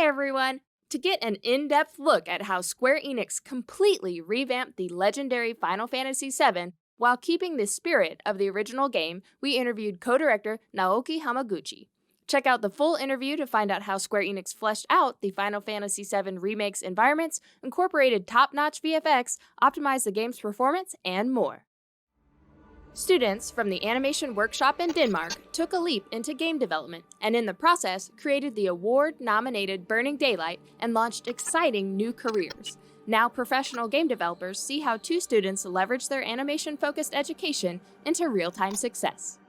everyone! To get an in-depth look at how Square Enix completely revamped the legendary Final Fantasy VII while keeping the spirit of the original game, we interviewed co-director Naoki Hamaguchi. Check out the full interview to find out how Square Enix fleshed out the Final Fantasy VII Remake's environments, incorporated top-notch VFX, optimized the game's performance, and more. Students from the Animation Workshop in Denmark took a leap into game development, and in the process, created the award-nominated Burning Daylight and launched exciting new careers. Now professional game developers see how two students leverage their animation-focused education into real-time success.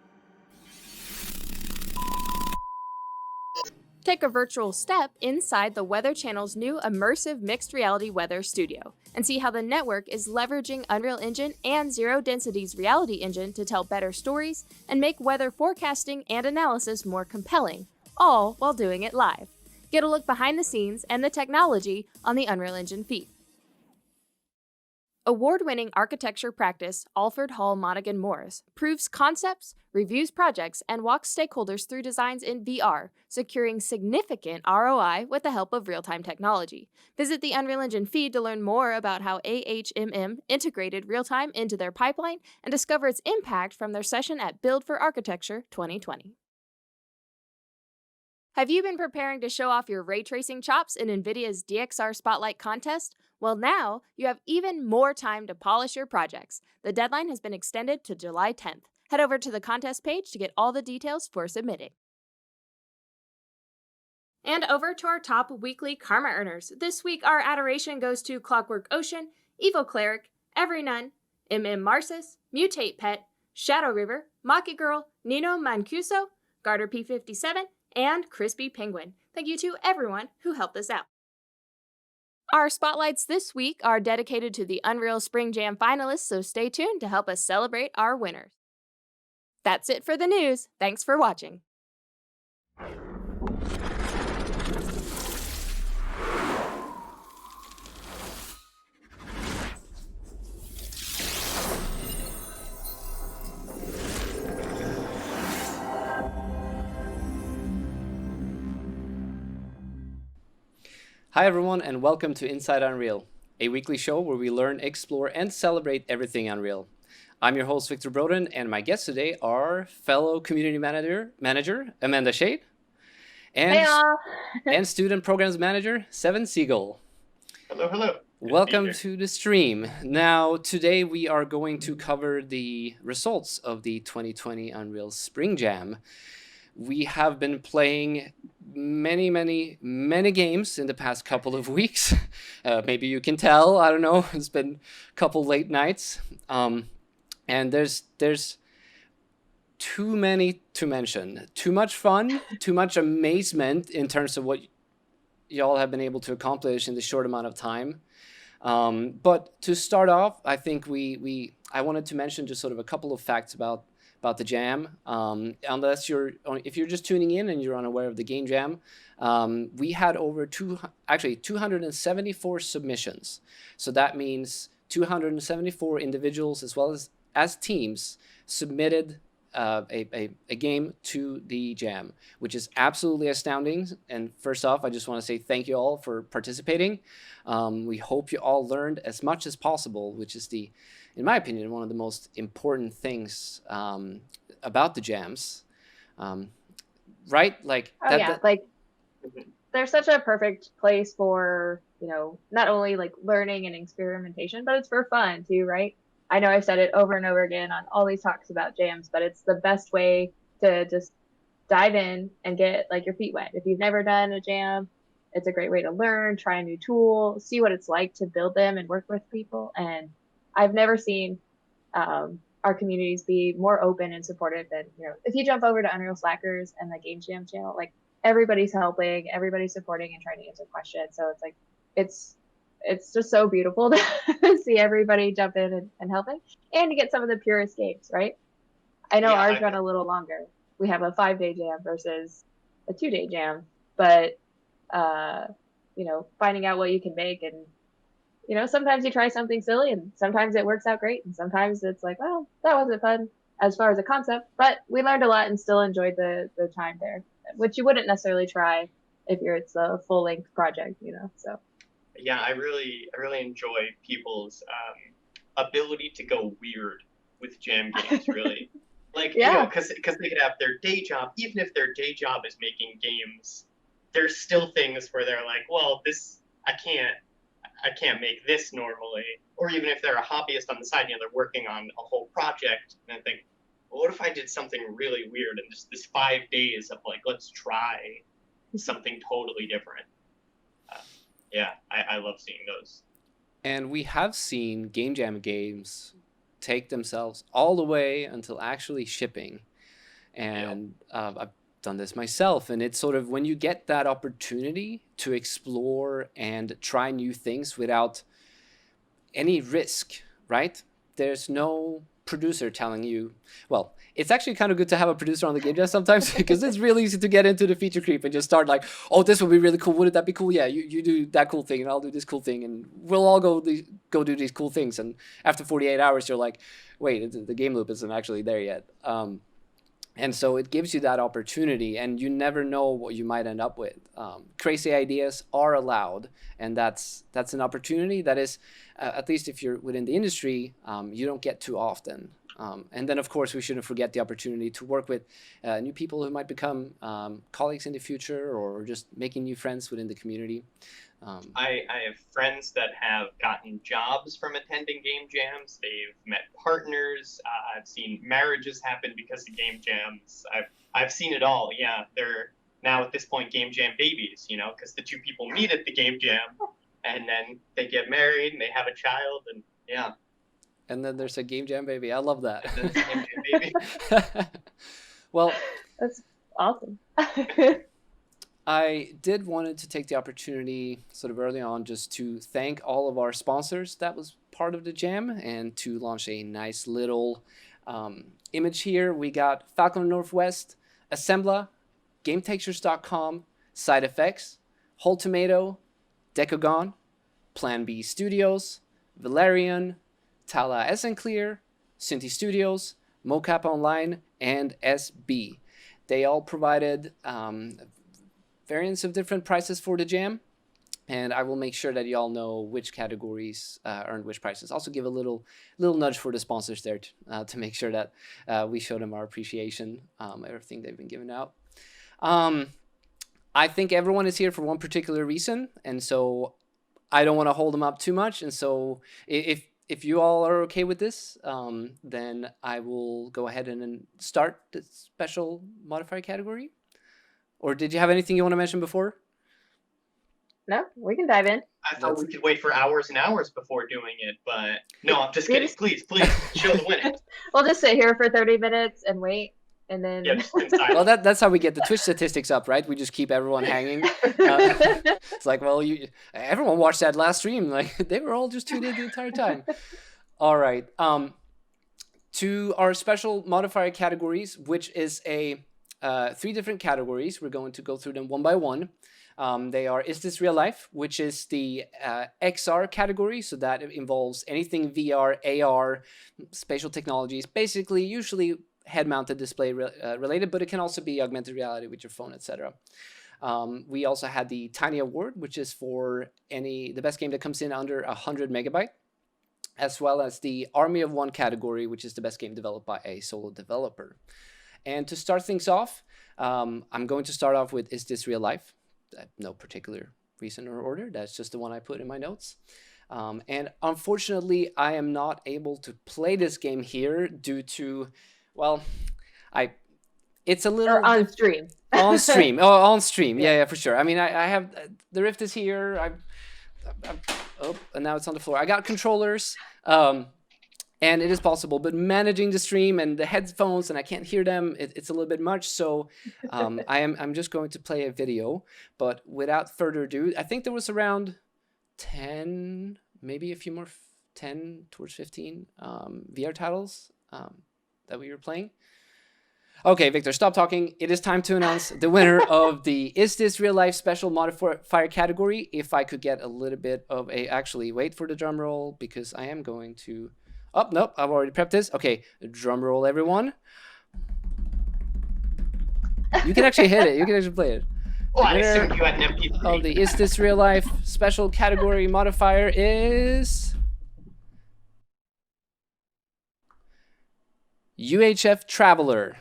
Take a virtual step inside the Weather Channel's new immersive mixed reality weather studio and see how the network is leveraging Unreal Engine and Zero Density's reality engine to tell better stories and make weather forecasting and analysis more compelling, all while doing it live. Get a look behind the scenes and the technology on the Unreal Engine feed. Award-winning architecture practice Alfred Hall Monaghan Morris proves concepts, reviews projects, and walks stakeholders through designs in VR, securing significant ROI with the help of real-time technology. Visit the Unreal Engine feed to learn more about how AHMM integrated real-time into their pipeline and discover its impact from their session at Build for Architecture 2020. Have you been preparing to show off your ray tracing chops in NVIDIA's DXR Spotlight contest? Well, now you have even more time to polish your projects. The deadline has been extended to July 10th. Head over to the contest page to get all the details for submitting. And over to our top weekly karma earners. This week, our adoration goes to Clockwork Ocean, Evil Cleric, Every Nun, MM Marcis, Mutate Pet, Shadow River, Maki Girl, Nino Mancuso, Garter P57, and Crispy Penguin. Thank you to everyone who helped us out. Our spotlights this week are dedicated to the Unreal Spring Jam finalists, so stay tuned to help us celebrate our winners. That's it for the news. Thanks for watching. Hi everyone, and welcome to Inside Unreal, a weekly show where we learn, explore, and celebrate everything Unreal. I'm your host, Victor Broden, and my guests today are fellow community manager Amanda Shade, and student programs manager Seven Siegel. Hello, hello. Welcome to the stream. Now, today we are going to cover the results of the 2020 Unreal Spring Jam. We have been playing many games in the past couple of weeks. Maybe you can tell, I don't know, it's been a couple late nights. And there's too many to mention. Too much fun, too much amazement in terms of what y'all have been able to accomplish in the short amount of time. But to start off, I think I wanted to mention just sort of a couple of facts about the jam. If you're just tuning in and you're unaware of the game jam, we had over 274 submissions. So that means 274 individuals as well as teams submitted a game to the jam, which is absolutely astounding. And first off, I just want to say thank you all for participating. We hope you all learned as much as possible, which is in my opinion, one of the most important things about the jams, right? They're such a perfect place for, not only like learning and experimentation, but it's for fun too, right? I know I've said it over and over again on all these talks about jams, but it's the best way to just dive in and get like your feet wet. If you've never done a jam, it's a great way to learn, try a new tool, see what it's like to build them and work with people. And I've never seen our communities be more open and supportive than, if you jump over to Unreal Slackers and the Game Jam channel, like everybody's helping, everybody's supporting and trying to answer questions. So it's like, it's just so beautiful to see everybody jump in and helping and to get some of the purest games, right? I know ours run a little longer. We have a 5-day jam versus a 2-day jam, but, finding out what you can make and, sometimes you try something silly and sometimes it works out great. And sometimes it's like, well, that wasn't fun as far as a concept, but we learned a lot and still enjoyed the time there, which you wouldn't necessarily try if it's a full length project, so. Yeah, I really enjoy people's ability to go weird with jam games, really. Like, Yeah. because they could have their day job, even if their day job is making games, there's still things where they're like, well, this, I can't make this normally. Or even if they're a hobbyist on the side, they're working on a whole project, and I think, well, what if I did something really weird and just this 5 days of like, let's try something totally different. Yeah, I love seeing those. And we have seen Game Jam games take themselves all the way until actually shipping. And I've done this myself. And it's sort of when you get that opportunity to explore and try new things without any risk, right? There's no producer telling you, well, it's actually kind of good to have a producer on the game jam sometimes because it's really easy to get into the feature creep and just start like, oh, this would be really cool. Wouldn't that be cool? Yeah, you do that cool thing and I'll do this cool thing and we'll all go do these cool things. And after 48 hours, you're like, wait, the game loop isn't actually there yet. And so it gives you that opportunity and you never know what you might end up with. Crazy ideas are allowed, and that's an opportunity that is, at least if you're within the industry, you don't get too often. And then, of course, we shouldn't forget the opportunity to work with new people who might become colleagues in the future or just making new friends within the community. I have friends that have gotten jobs from attending game jams. They've met partners. I've seen marriages happen because of game jams. I've seen it all. Yeah, they're now at this point game jam babies, because the two people meet at the game jam, and then they get married and they have a child, and yeah. And then there's a game jam baby. I love that. And then there's a game jam baby. Well, that's awesome. I did wanted to take the opportunity sort of early on just to thank all of our sponsors that was part of the jam and to launch a nice little image here. We got Falcon Northwest, Assembla, GameTextures.com, Side Effects, Whole Tomato, Decagon, Plan B Studios, Valerian, Tala Essenclear, Cinti Studios, Mocap Online, and SB. They all provided variants of different prices for the jam, and I will make sure that you all know which categories earned which prices. Also give a little nudge for the sponsors there to make sure that we show them our appreciation, everything they've been giving out. I think everyone is here for one particular reason, and so I don't want to hold them up too much, and so if you all are okay with this, then I will go ahead and start the special modifier category. Or did you have anything you want to mention before? No, we can dive in. I thought we could wait for hours and hours before doing it, but no, I'm just kidding. Please, show the winner. We'll just sit here for 30 minutes and wait, and then... Yeah, just inside. Well, that's how we get the Twitch statistics up, right? We just keep everyone hanging. It's like, well, everyone watched that last stream. Like, they were all just tuned in the entire time. All right. To our special modifier categories, which is 3 different categories. We're going to go through them one by one. They are Is This Real Life, which is the XR category. So that involves anything VR, AR, spatial technologies, basically usually head-mounted display related, but it can also be augmented reality with your phone, etc. We also had the Tiny Award, which is for the best game that comes in under 100 megabyte, as well as the Army of One category, which is the best game developed by a solo developer. And to start things off, I'm going to start off with Is This Real Life? No particular reason or order. That's just the one I put in my notes. And unfortunately, I am not able to play this game here due to, well, it's a little... Or on stream. On stream. Oh, on stream. Yeah, for sure. I mean, I have... The Rift is here. And now it's on the floor. I got controllers. And it is possible, but managing the stream and the headphones and I can't hear them, it's a little bit much. So I'm just going to play a video. But without further ado, I think there was around 10, maybe a few more, 10 towards 15 VR titles that we were playing. Okay, Victor, stop talking. It is time to announce the winner of the Is This Real Life Special Modifier category. If I could get a little bit of actually wait for the drum roll because I am going to... Oh, nope, I've already prepped this. Okay, drum roll, everyone. You can actually hit it. You can actually play it. Oh, I winner assumed you had an MP3. of the Is This Real Life special category modifier is UHF Traveler.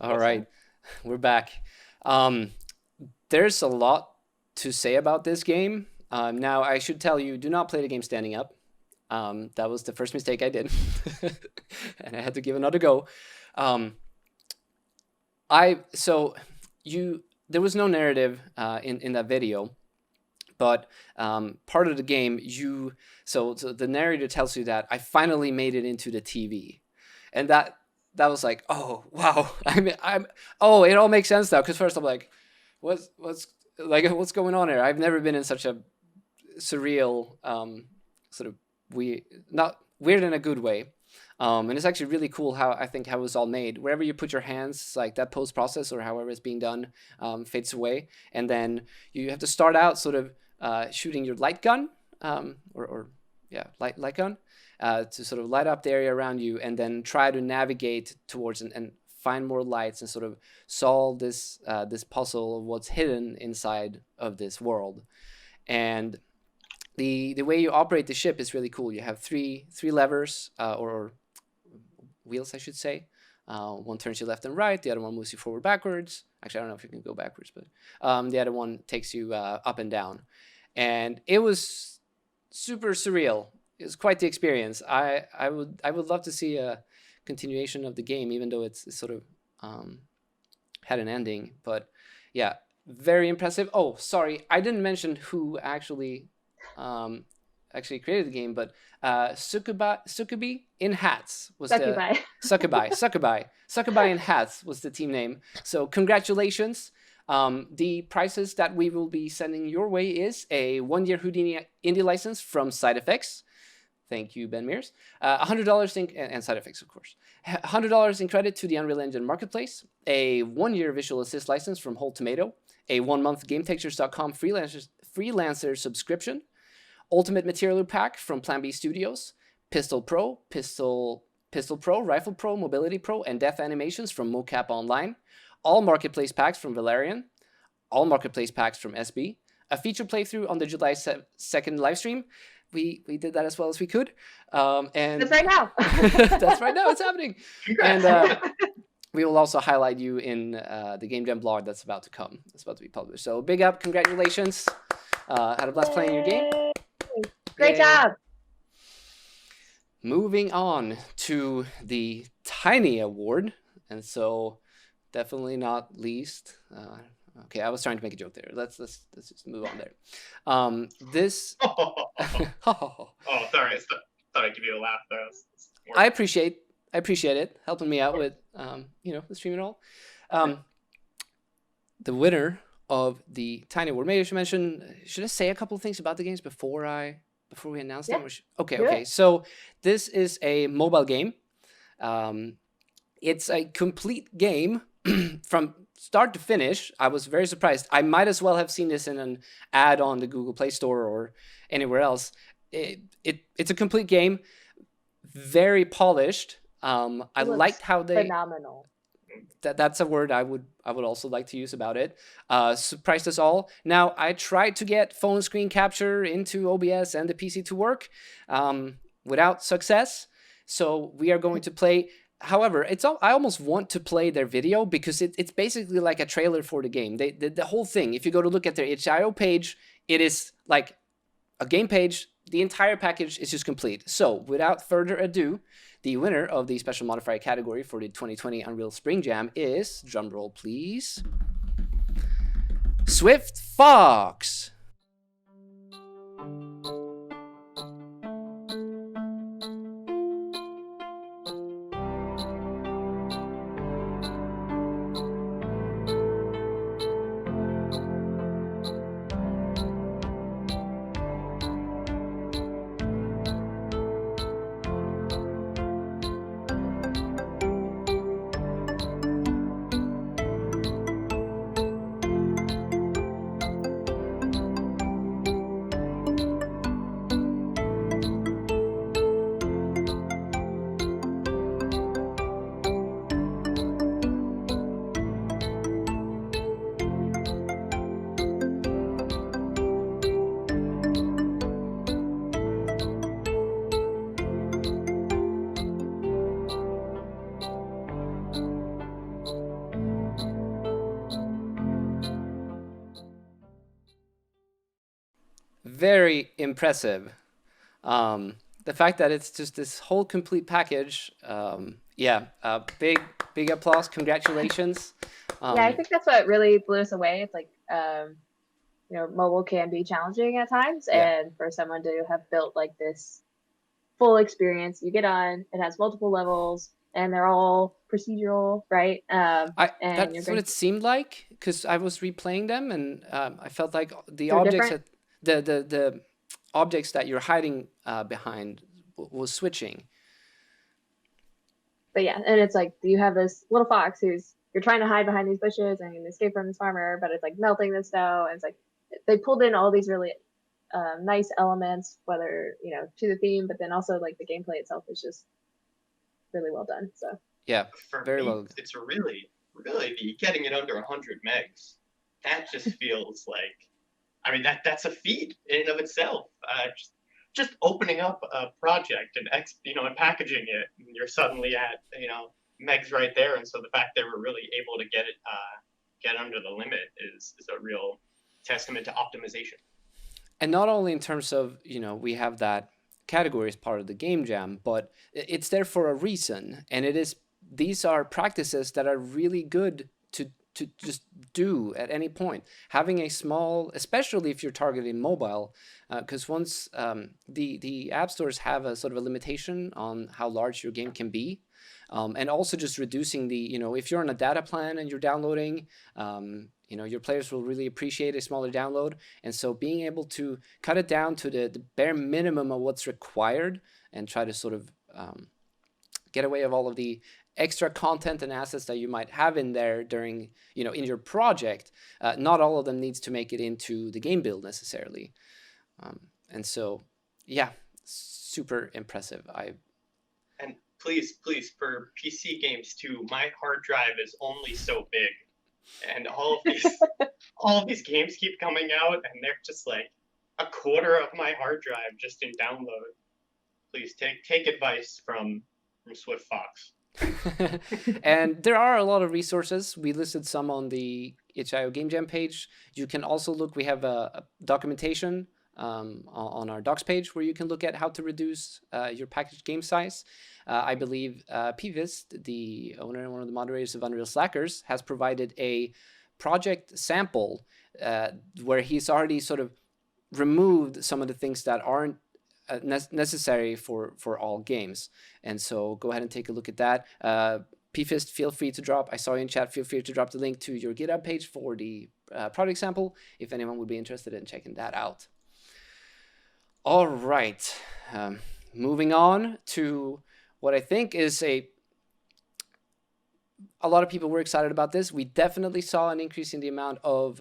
All right, we're back. There's a lot to say about this game. Now, I should tell you, do not play the game standing up. That was the first mistake I did, and I had to give another go. There was no narrative in that video, but part of the game, so the narrator tells you that I finally made it into the TV, and that was like, oh wow, oh, it all makes sense now. Because first I'm like, what's going on here? I've never been in such a surreal sort of not weird in a good way. And it's actually really cool how it was all made. Wherever you put your hands, like that post process or however it's being done fades away, and then you have to start out sort of shooting your light gun, light gun, to sort of light up the area around you, and then try to navigate towards and find more lights and sort of solve this puzzle of what's hidden inside of this world. And the way you operate the ship is really cool. You have three levers or wheels, I should say. One turns you left and right. The other one moves you forward, backwards. Actually, I don't know if you can go backwards, but the other one takes you up and down. And it was super surreal. It was quite the experience. I would love to see a continuation of the game, even though it's sort of had an ending. But yeah, very impressive. Oh, sorry, I didn't mention who actually created the game, but Succubi in hats was Succubi. Succubi in hats was the team name. So congratulations. The prizes that we will be sending your way is a 1-year Houdini indie license from Side Effects. Thank you, Ben Mears. $100 and Side Effects, of course. $100 in credit to the Unreal Engine Marketplace. A 1-year Visual Assist license from Whole Tomato. A 1-month GameTextures.com freelancer subscription. Ultimate Material Pack from Plan B Studios. Pistol Pro, Rifle Pro, Mobility Pro, and Death Animations from Mocap Online. All Marketplace packs from Valerian. All Marketplace packs from SB. A feature playthrough on the July 2nd livestream. We did that as well as we could. And that's right now. That's right now. It's happening. And we will also highlight you in the Game Jam blog that's about to come. It's about to be published. So big up. Congratulations. Had a blast playing your game. Great job. Moving on to the Tiny Award. And so definitely not least. Okay, I was trying to make a joke there. Let's just move on there. This. Oh, sorry. I thought I'd give you a laugh there. I appreciate it, helping me out with the stream and all. The winner of the Tiny Award. Maybe I should mention. Should I say a couple of things about the games before we announce them? Okay. So this is a mobile game. It's a complete game from start to finish. I was very surprised. I might as well have seen this in an ad on the Google Play Store or anywhere else. It's a complete game, very polished. I liked how they phenomenal. That's a word I would also like to use about it. Surprised us all. Now, I tried to get phone screen capture into OBS and the PC to work without success. So we are going to play. However, I almost want to play their video because it's basically like a trailer for the game. The whole thing, if you go to look at their itch.io page, it is like a game page, the entire package is just complete. So without further ado, the winner of the special modifier category for the 2020 Unreal Spring Jam is, drumroll please, Swift Fox. Very impressive. The fact that it's just this whole complete package, big applause, congratulations. Yeah, I think that's what really blew us away. It's like, mobile can be challenging at times, Yeah. and for someone to have built like this full experience, you get on, it has multiple levels, and they're all procedural, right? And That's what it seemed like, because I was replaying them, and I felt like the They're objects different. the objects that you're hiding behind was switching. But yeah, and it's like you have this little fox who's you're trying to hide behind these bushes and escape from this farmer, but it's like melting the snow, and it's like they pulled in all these really nice elements, whether to the theme, but then also like the gameplay itself is just really well done. So Yeah, For very me, well. it's really the getting it under 100 megs. That just feels like, I mean, that's a feat in and of itself. Just opening up a project and and packaging it, and you're suddenly at megs right there. And so the fact they were really able to get under the limit is a real testament to optimization. And not only in terms of, we have that category as part of the game jam, but it's there for a reason. And these are practices that are really good to just do at any point. Having a small, especially if you're targeting mobile, because once the app stores have a sort of a limitation on how large your game can be. And also just reducing if you're on a data plan and you're downloading, your players will really appreciate a smaller download. And so being able to cut it down to the bare minimum of what's required and try to sort of get away of all of the extra content and assets that you might have in there during, in your project. Not all of them needs to make it into the game build necessarily. And so, yeah, super impressive. And please, for PC games too, my hard drive is only so big, and all of these games keep coming out, and they're just like a quarter of my hard drive just in download. Please take advice from Swift Fox. And there are a lot of resources. We listed some on the itch.io Game Jam page. You can also look, we have a documentation on our docs page where you can look at how to reduce your package game size. I believe Pivist, the owner and one of the moderators of Unreal Slackers, has provided a project sample where he's already sort of removed some of the things that aren't necessary for all games. And so go ahead and take a look at that. Pfist, feel free to drop, I saw you in chat, feel free to drop the link to your GitHub page for the project sample if anyone would be interested in checking that out. All right, moving on to what I think is a lot of people were excited about this. We definitely saw an increase in the amount of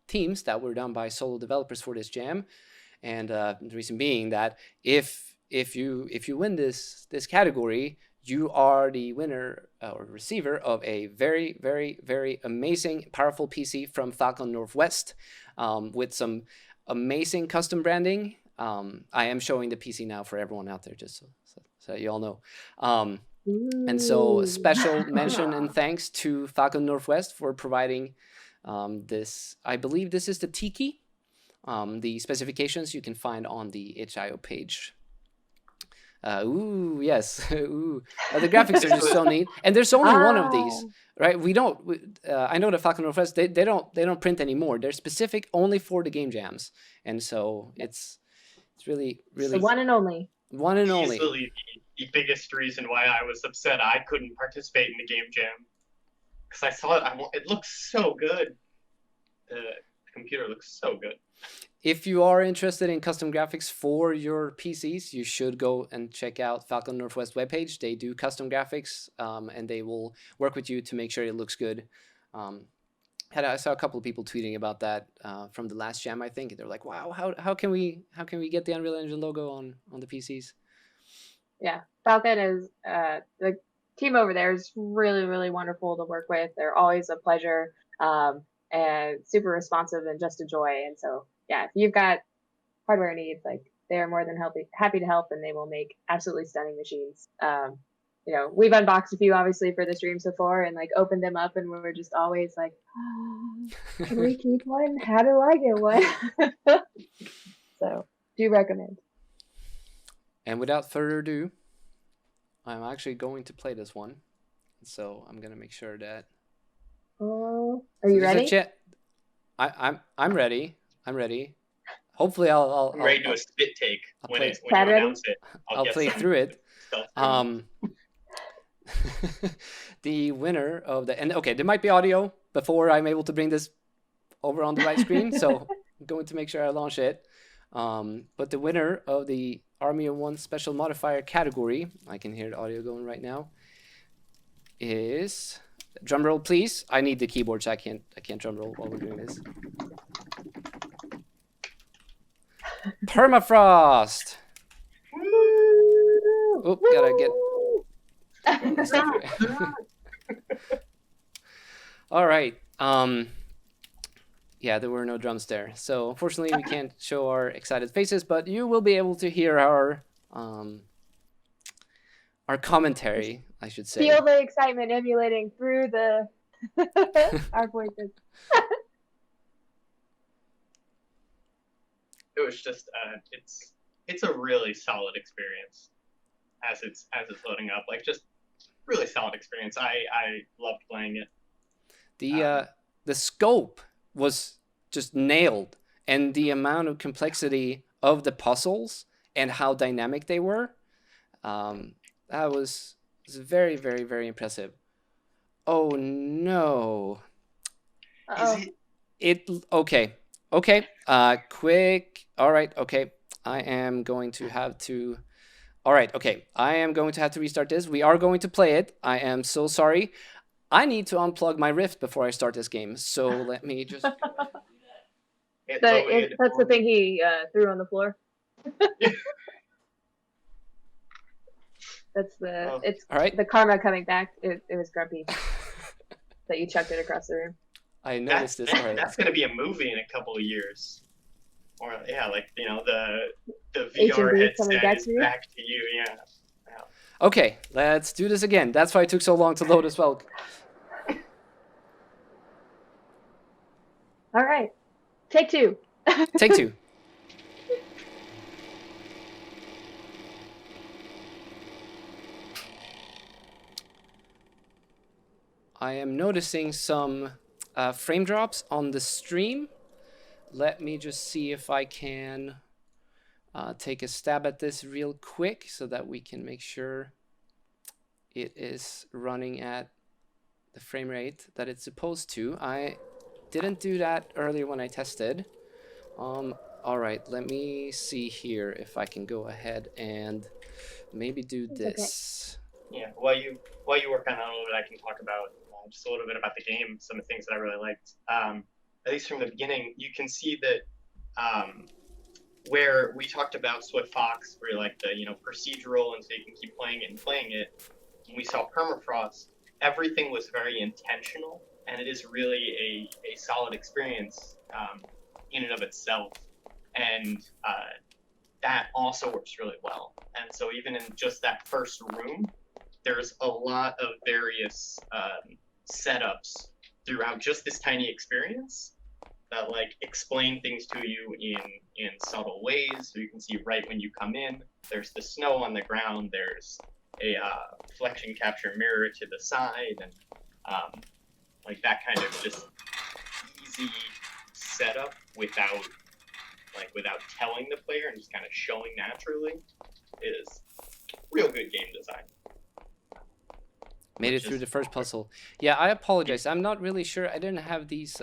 teams that were done by solo developers for this jam. And the reason being that if you win this category, you are the winner or receiver of a very, very, very amazing, powerful PC from Falcon Northwest with some amazing custom branding. I am showing the PC now for everyone out there, just so you all know. And so special mention and thanks to Falcon Northwest for providing this. I believe this is the Tiki. The specifications you can find on the itch.io page. Ooh, yes. Ooh. The graphics are just so neat, and there's only one of these, right? I know the Falcon Northwest, they don't print anymore. They're specific only for the game jams, and so it's really The one and only. one and only. Easily the biggest reason why I was upset I couldn't participate in the game jam, because I saw it. It looks so good. The computer looks so good. If you are interested in custom graphics for your PCs, you should go and check out Falcon Northwest webpage. They do custom graphics, and they will work with you to make sure it looks good. I saw a couple of people tweeting about that from the last jam. I think they're like, "Wow, how can we get the Unreal Engine logo on the PCs?" Yeah, Falcon is the team over there is really, really wonderful to work with. They're always a pleasure, and super responsive and just a joy. And so, yeah, if you've got hardware needs, like they're more than happy to help, and they will make absolutely stunning machines. You know, we've unboxed a few obviously for the streams before, and like opened them up, and we're just always like, can we keep one? How do I get one? So, do recommend. And without further ado, I'm actually going to play this one. So I'm gonna make sure that. Oh, are you ready? I'm ready. I'm ready. Hopefully, I'll ready to do a spit take when you ready? announce it. I'll play through it. The winner of the okay, there might be audio before I'm able to bring this over on the right screen, so I'm going to make sure I launch it. But the winner of the Army of One Special Modifier category, I can hear the audio going right now, is, drum roll please. I need the keyboard, so I can't drum roll while we're doing this. Permafrost. Oop, gotta get. All right. Yeah, there were no drums there, so unfortunately we can't show our excited faces, but you will be able to hear our commentary, I should say. Feel the excitement emulating through the our voices. It was just it's a really solid experience as it's loading up. Like, just really solid experience. I loved playing it. The scope was just nailed, and the amount of complexity of the puzzles and how dynamic they were, that was very, very, very impressive. Oh no. Okay. Quick. All right. Okay. I am going to have to restart this. We are going to play it. I am so sorry. I need to unplug my Rift before I start this game, so let me just. That's the thing he threw on the floor. It's all right. The karma coming back. It was grumpy that you chucked it across the room. I noticed this already. That's going to be a movie in a couple of years. Or yeah, like, you know, the VR headset is back to you. Yeah. Okay, let's do this again. That's why it took so long to load as well. All right, take two. Take two. I am noticing some frame drops on the stream. Let me just see if I can take a stab at this real quick so that we can make sure it is running at the frame rate that it's supposed to. I didn't do that earlier when I tested. All right, let me see here if I can go ahead and maybe do this. Okay. Yeah, while you work on that a little bit, I can talk about just a little bit about the game, some of the things that I really liked. At least from the beginning, you can see that where we talked about Swift Fox, where like the procedural, and so you can keep playing it and playing it. When we saw Permafrost, everything was very intentional, and it is really a solid experience in and of itself. And that also works really well. And so even in just that first room, there's a lot of various setups throughout just this tiny experience that like explain things to you in subtle ways, so you can see right when you come in. There's the snow on the ground. There's a reflection capture mirror to the side, and like that kind of just easy setup without telling the player and just kind of showing naturally is real good game design. Made it through the first puzzle. Yeah, I apologize. I'm not really sure. I didn't have these.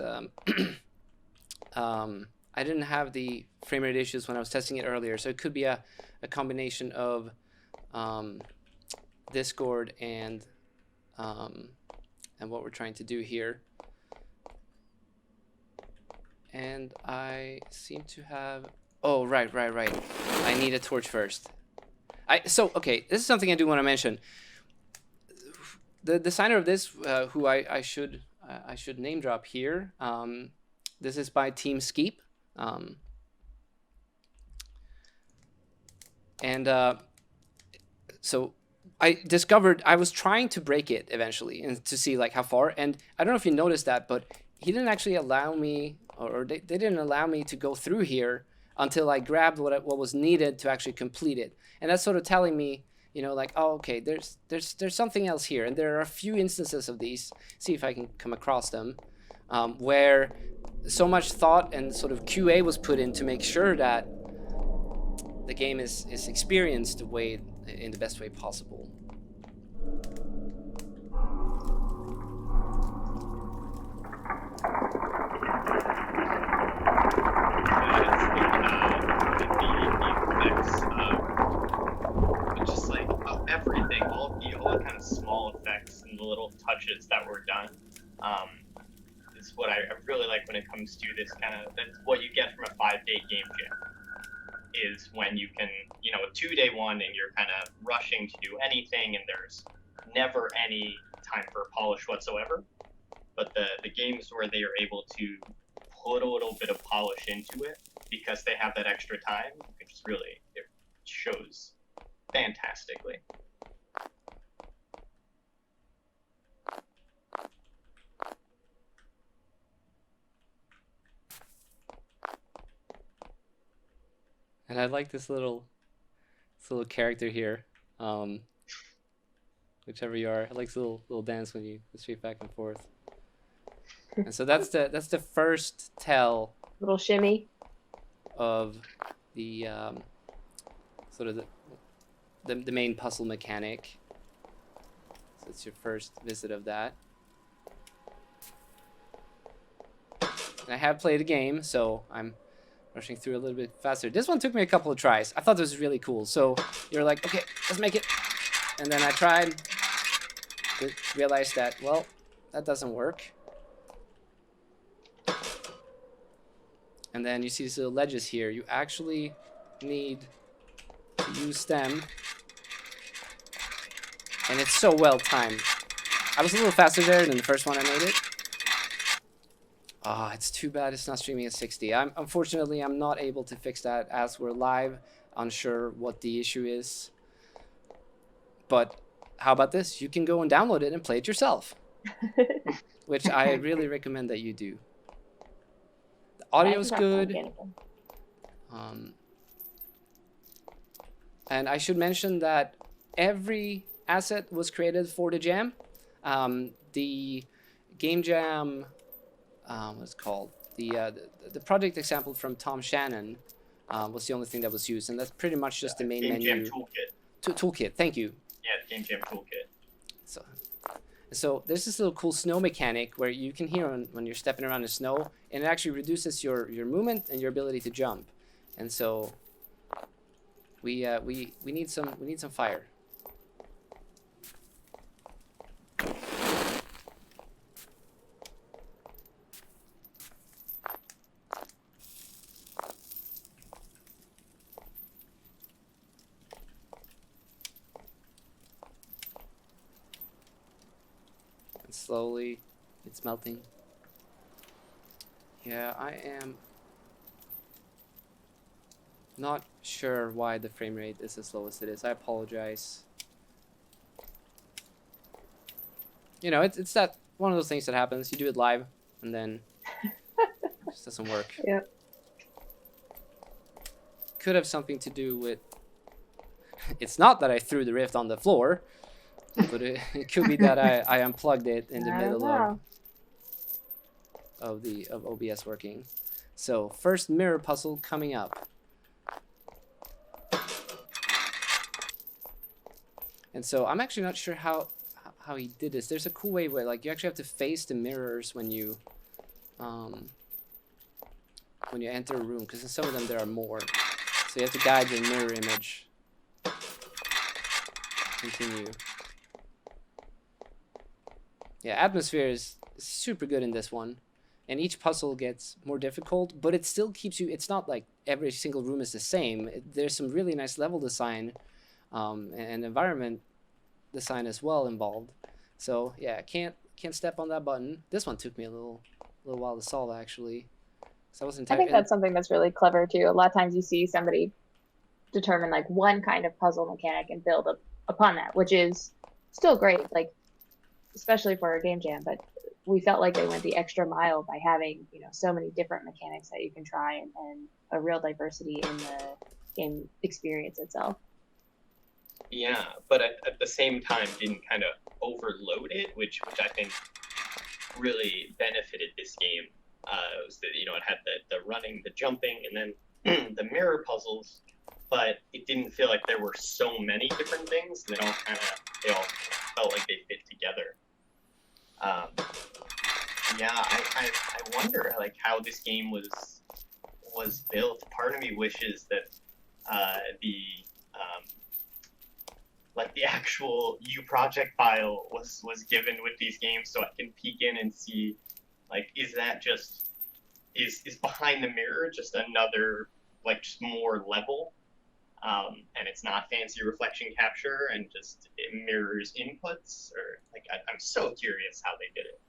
I didn't have the frame rate issues when I was testing it earlier, so it could be a combination of Discord and what we're trying to do here. And I seem to have. Oh, right. I need a torch first. Okay, this is something I do want to mention. The designer of this, who I should name drop here. This is by Team Skeep, so I discovered I was trying to break it eventually and to see like how far. And I don't know if you noticed that, but he didn't actually allow me, or they didn't allow me to go through here until I grabbed what was needed to actually complete it. And that's sort of telling me, you know, like, oh, okay, there's something else here. And there are a few instances of these, see if I can come across them, where so much thought and sort of QA was put in to make sure that the game is experienced in the best way possible. Everything, all the kind of small effects and the little touches that were done, is what I really like when it comes to this kind of. That's what you get from a 5-day game jam. Is when you can, you know, a 2-day one and you're kind of rushing to do anything and there's never any time for polish whatsoever. But the games where they are able to put a little bit of polish into it because they have that extra time, it just really it shows fantastically. And I like this little character here, whichever you are. I like this little dance when you sweep back and forth. And so that's the first tell. Little shimmy. Of the sort of the main puzzle mechanic. So it's your first visit of that. And I have played a game, so I'm rushing through a little bit faster. This one took me a couple of tries. I thought this was really cool. So you're like, okay, let's make it. And then I tried to realize that, well, that doesn't work. And then you see these little ledges here. You actually need to use them. And it's so well timed. I was a little faster there than the first one I made it. Ah, it's too bad it's not streaming at 60. Unfortunately, I'm not able to fix that as we're live. Unsure what the issue is. But how about this? You can go and download it and play it yourself. Which I really recommend that you do. The audio's good. And I should mention that every asset was created for the jam. The game jam, what's it called? The project example from Tom Shannon was the only thing that was used, and that's pretty much just the main game menu. Jam toolkit. Toolkit, thank you. Yeah, the game jam toolkit. So there's this little cool snow mechanic where you can hear when you're stepping around in snow, and it actually reduces your movement and your ability to jump. And so we need some fire. Slowly, it's melting. Yeah, I am not sure why the frame rate is as low as it is. I apologize. You know, it's that one of those things that happens. You do it live, and then This doesn't work. Yep. Could have something to do with... It's not that I threw the rift on the floor, but it could be that I unplugged it in the middle of OBS working. So first mirror puzzle coming up. And so I'm actually not sure how he did this. There's a cool way where like you actually have to face the mirrors when you enter a room, because in some of them there are more. So you have to guide your mirror image. Continue. Yeah, atmosphere is super good in this one. And each puzzle gets more difficult, but it still keeps you... It's not like every single room is the same. There's some really nice level design and environment design as well involved. So yeah, can't step on that button. This one took me a little while to solve, actually. So I think that's something that's really clever too. A lot of times you see somebody determine like one kind of puzzle mechanic and build upon that, which is still great, like especially for a game jam. But we felt like they went the extra mile by having, you know, so many different mechanics that you can try and a real diversity in the game experience itself. Yeah, but at the same time didn't kind of overload it, which I think really benefited this game. It was that, you know, it had the running, the jumping, and then the mirror puzzles, but it didn't feel like there were so many different things. They all felt like they fit together. Yeah, I wonder like how this game was built. Part of me wishes that the actual U project file was given with these games, so I can peek in and see, like, is that just is behind the mirror just another, like, just more level, and it's not fancy reflection capture and just it mirrors inputs, or like I'm so curious how they did it.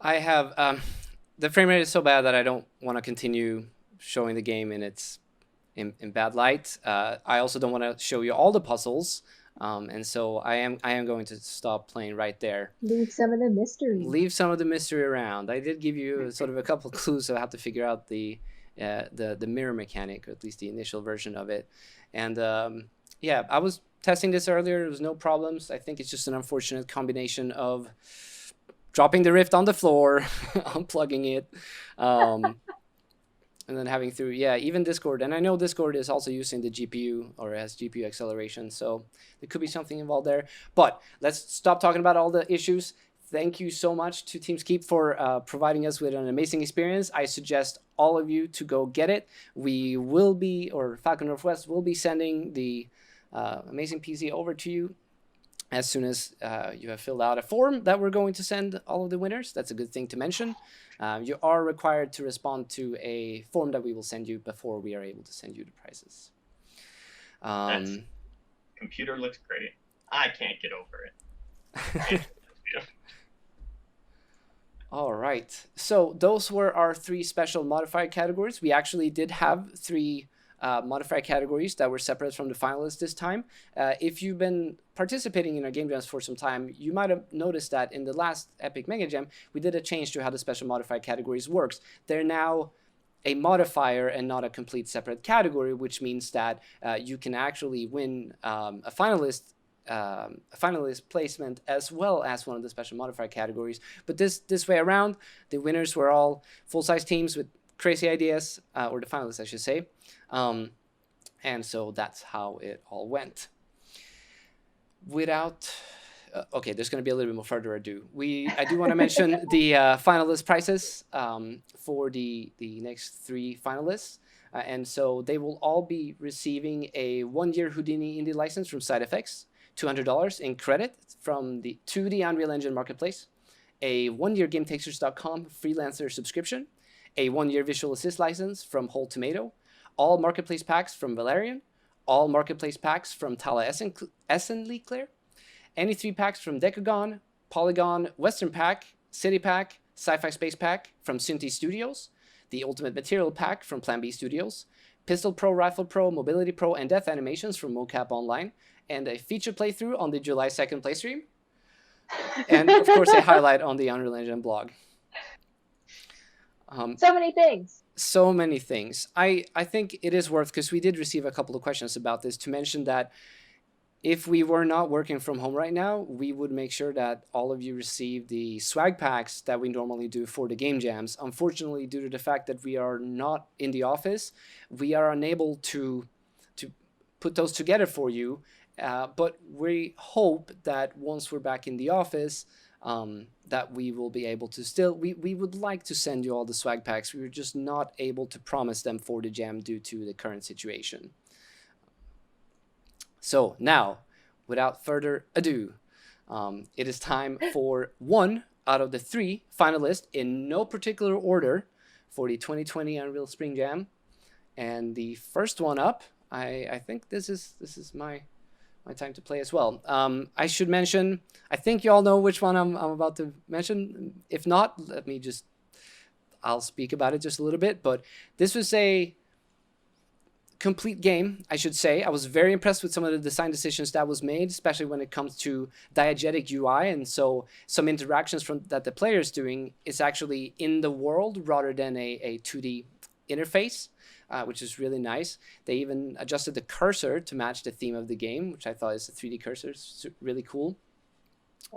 I have the frame rate is so bad that I don't want to continue showing the game in bad light. I also don't want to show you all the puzzles. And so I am going to stop playing right there. Leave some of the mystery. Leave some of the mystery around. I did give you sort of a couple of clues of how to figure out the mirror mechanic, or at least the initial version of it. And yeah, I was testing this earlier. There was no problems. I think it's just an unfortunate combination of dropping the rift on the floor, unplugging it, and then having through, yeah, even Discord. And I know Discord is also using the GPU, or has GPU acceleration, so there could be something involved there. But let's stop talking about all the issues. Thank you so much to Team Skeep for providing us with an amazing experience. I suggest all of you to go get it. We will be, or Falcon Northwest will be sending the amazing PC over to you as soon as you have filled out a form that we're going to send all of the winners. That's a good thing to mention. You are required to respond to a form that we will send you before we are able to send you the prizes. Computer looks great. I can't get over it. All right. So those were our 3 special modifier categories. We actually did have 3 modifier categories that were separate from the finalists this time. If you've been participating in our game jams for some time, you might have noticed that in the last Epic Mega Jam, we did a change to how the special modifier categories works. They're now a modifier and not a complete separate category, which means that you can actually win a finalist placement as well as one of the special modifier categories. But this way around, the winners were all full-size teams with crazy ideas, or the finalists, I should say. And so that's how it all went. Without... okay, there's going to be a little bit more further ado. I do want to mention the finalist prizes for the next 3 finalists. And so they will all be receiving a 1-year Houdini Indie license from Side Effects, $200 in credit to the Unreal Engine Marketplace, a 1-year GameTasters.com freelancer subscription, a 1-year Visual Assist license from Whole Tomato, all Marketplace packs from Valerian, all Marketplace packs from Tala Essenly, any 3 packs from Decagon, Polygon, Western Pack, City Pack, Sci-Fi Space Pack from Synthi Studios, the Ultimate Material Pack from Plan B Studios, Pistol Pro, Rifle Pro, Mobility Pro, and Death Animations from Mocap Online, and a feature playthrough on the July 2nd playstream, and of course a highlight on the Unreal Engine blog. So many things. So many things. I think it is worth, because we did receive a couple of questions about this, to mention that if we were not working from home right now, we would make sure that all of you receive the swag packs that we normally do for the game jams. Unfortunately, due to the fact that we are not in the office, we are unable to put those together for you. But we hope that once we're back in the office, that we will be able to still, we would like to send you all the swag packs. We were just not able to promise them for the jam due to the current situation. So now, without further ado, it is time for one out of the 3 finalists in no particular order for the 2020 Unreal Spring Jam. And the first one up, I think this is my time to play as well. I should mention, I think you all know which one I'm about to mention. If not, I'll speak about it just a little bit. But this was a complete game, I should say. I was very impressed with some of the design decisions that was made, especially when it comes to diegetic UI, and so some interactions that the player is doing is actually in the world rather than a 2D interface, which is really nice. They even adjusted the cursor to match the theme of the game, which I thought is a 3D cursor. It's really cool.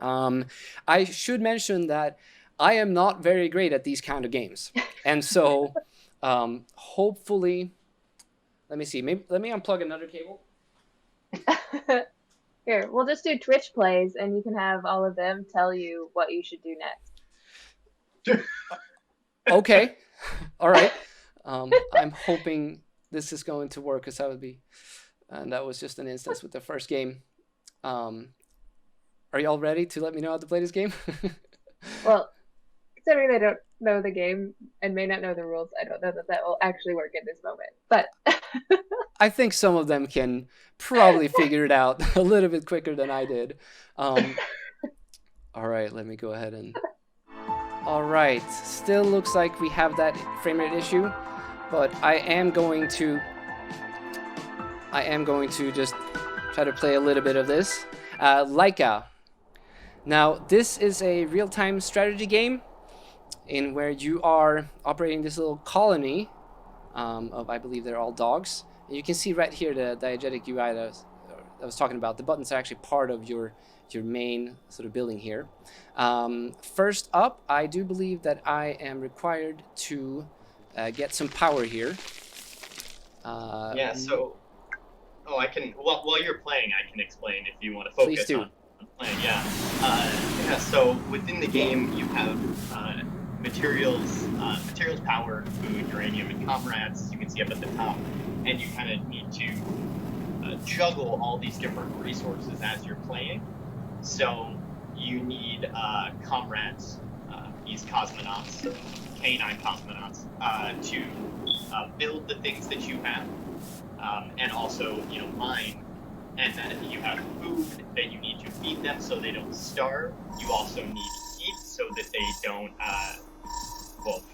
I should mention that I am not very great at these kind of games, and so hopefully. Let me see. Let me unplug another cable. Here, we'll just do Twitch plays, and you can have all of them tell you what you should do next. Okay. All right. I'm hoping this is going to work, because that was just an instance with the first game. Are y'all ready to let me know how to play this game? Well, considering they don't know the game and may not know the rules, I don't know that will actually work in this moment. But I think some of them can probably figure it out a little bit quicker than I did. All right, let me go ahead and... All right, still looks like we have that frame rate issue, but I am going to just try to play a little bit of this. Laika. Now, this is a real-time strategy game in where you are operating this little colony of, I believe they're all dogs. And you can see right here the diegetic UI that I was talking about. The buttons are actually part of your main sort of building here. First up, I do believe that I am required to get some power here. Yeah, so... Oh, I can... Well, while you're playing, I can explain if you want to focus on playing. Yeah, so within the game, you have materials, power, food, uranium, and comrades. You can see up at the top, and you kind of need to juggle all these different resources as you're playing. So you need comrades, these cosmonauts, canine cosmonauts, to build the things that you have, and also, mine. And then you have food that you need to feed them so they don't starve. You also need heat so that they don't,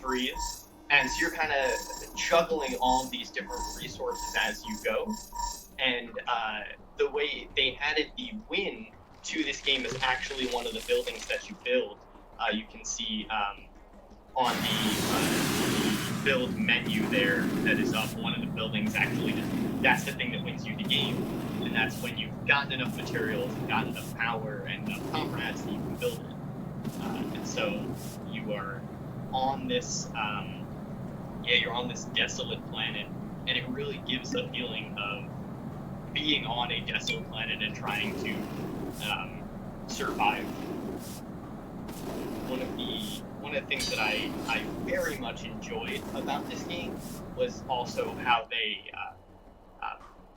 freeze. And so you're kind of juggling all these different resources as you go. And the way they added the wind to this game is actually one of the buildings that you build. You can see on the build menu there that is up, one of the buildings actually, that's the thing that wins you the game. And that's when you've gotten enough materials, gotten enough power, and enough comrades that you can build it. And so you are on this, you're on this desolate planet, and it really gives a feeling of being on a desolate planet and trying to survive. One of the things that I very much enjoyed about this game was also how they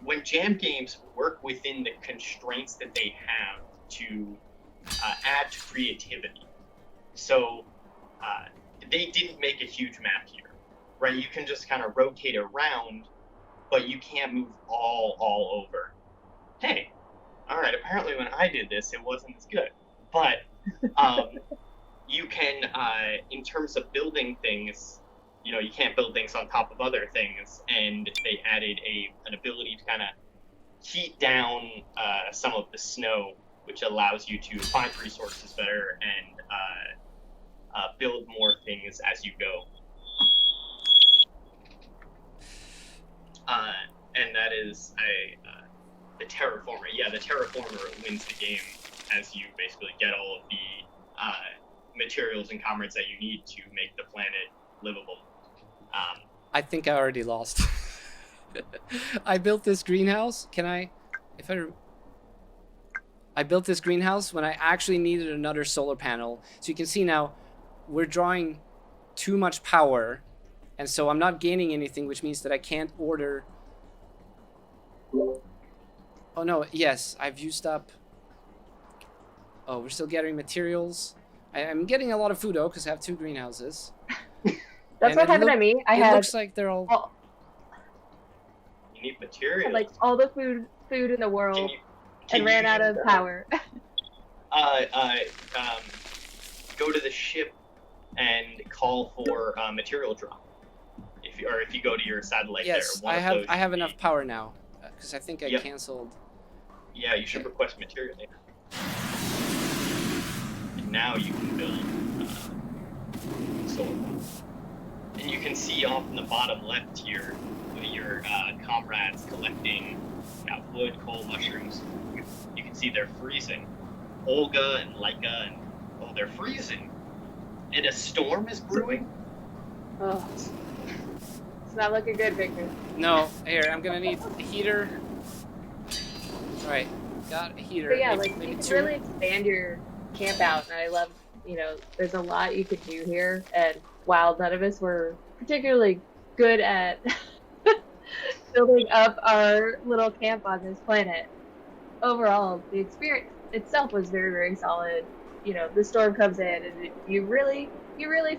when jam games work within the constraints that they have to add to creativity. So they didn't make a huge map here, right? You can just kind of rotate around, but you can't move all over. Hey, all right, apparently when I did this, it wasn't as good. But you can, in terms of building things, you can't build things on top of other things, and they added an ability to kind of heat down some of the snow, which allows you to find resources better and build more things as you go. And that is the terraformer. Yeah, the terraformer wins the game as you basically get all of the materials and comrades that you need to make the planet livable. I think I already lost. I built this greenhouse. Can I, if I built this greenhouse when I actually needed another solar panel. So you can see now we're drawing too much power, and so I'm not gaining anything, which means that I can't order. Oh no, yes, I've used up. Oh, we're still gathering materials. I'm getting a lot of food though, because I have 2 greenhouses. That's what happened to me. I It had looks like they're all. You need materials. like all the food in the world and ran out of power. Go to the ship and call for material drop. If you go to your satellite Yes, there. I have enough power now, because I think I canceled. Yeah, you should request material there. And now you can build solar. And you can see off in the bottom left here your comrades collecting wood, coal, mushrooms. You can see they're freezing. Olga and Laika and they're freezing. And a storm is brewing. Oh, it's not looking good, Victor. No, here I'm gonna need a heater. All right, got a heater. But yeah, maybe you can 2. really expand your camp out, and I love, there's a lot you could do here. And while none of us were particularly good at building up our little camp on this planet, overall the experience itself was very, very solid. The storm comes in, and you really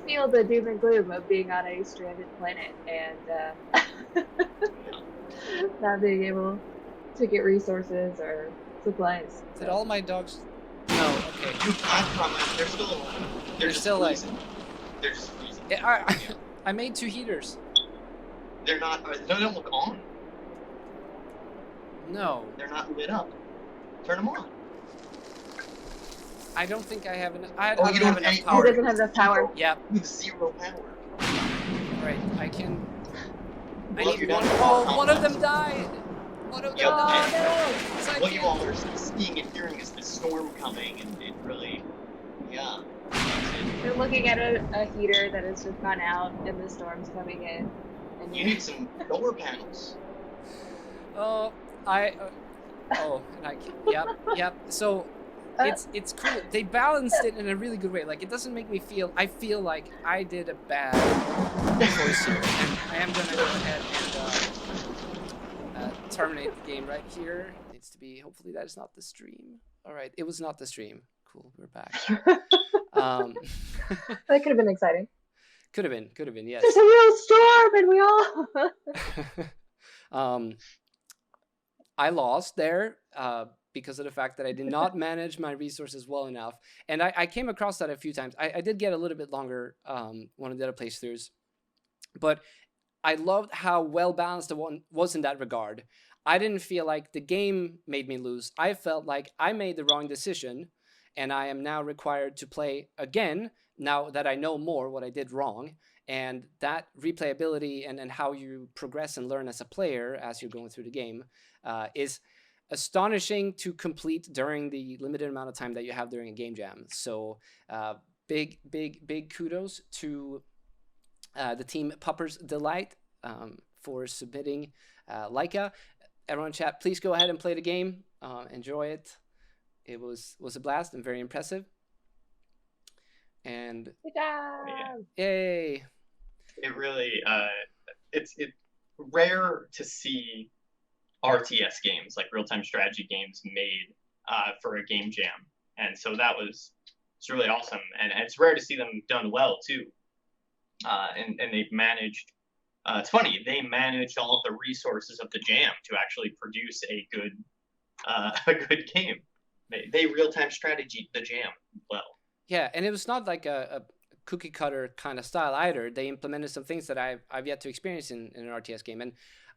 feel the doom and gloom of being on a stranded planet and not being able to get resources or supplies. Did all my dogs? No. Okay. I promise. They're still like. They're just freezing. I made 2 heaters. They're not. They don't look on. No. They're not lit up. Turn them on. I don't think I have enough. I you don't have enough He power. doesn't have enough power. Yep. You have 0 power. Right. I can. I Well, need you're one. down to Oh, one one of them died. One of them Yep. died. So I What you can't- all are seeing and hearing is the storm coming, and it really, yeah. You're looking at a heater that has just gone out, and the storm's coming in. And You need some solar panels. Oh, oh, and I can't. Yep. So it's cool. They balanced it in a really good way. Like, it doesn't make me feel. I feel like I did a bad choice here, and I am gonna go ahead and terminate the game right here. Needs to be. Hopefully, that is not the stream. All right, it was not the stream. Cool, we're back. That could have been exciting. Could have been. Yes. There's a real storm, and we all. I lost there because of the fact that I did not manage my resources well enough. And I came across that a few times. I did get a little bit longer one of the other playthroughs. But I loved how well balanced the one was in that regard. I didn't feel like the game made me lose. I felt like I made the wrong decision, and I am now required to play again now that I know more what I did wrong. And that replayability and how you progress and learn as a player as you're going through the game is astonishing to complete during the limited amount of time that you have during a game jam. So big kudos to the team Pupper's Delight for submitting Laika. Everyone in chat, please go ahead and play the game. Enjoy it. It was a blast and very impressive. And Good job. yay! It really, it's rare to see RTS games, like real-time strategy games, made for a game jam, and so it's really awesome, and it's rare to see them done well too. And they've managed. It's funny, they managed all of the resources of the jam to actually produce a good game. They real-time strategy the jam well. Yeah, and it was not like a cookie cutter kind of style either. They implemented some things that I've yet to experience in an RTS game. And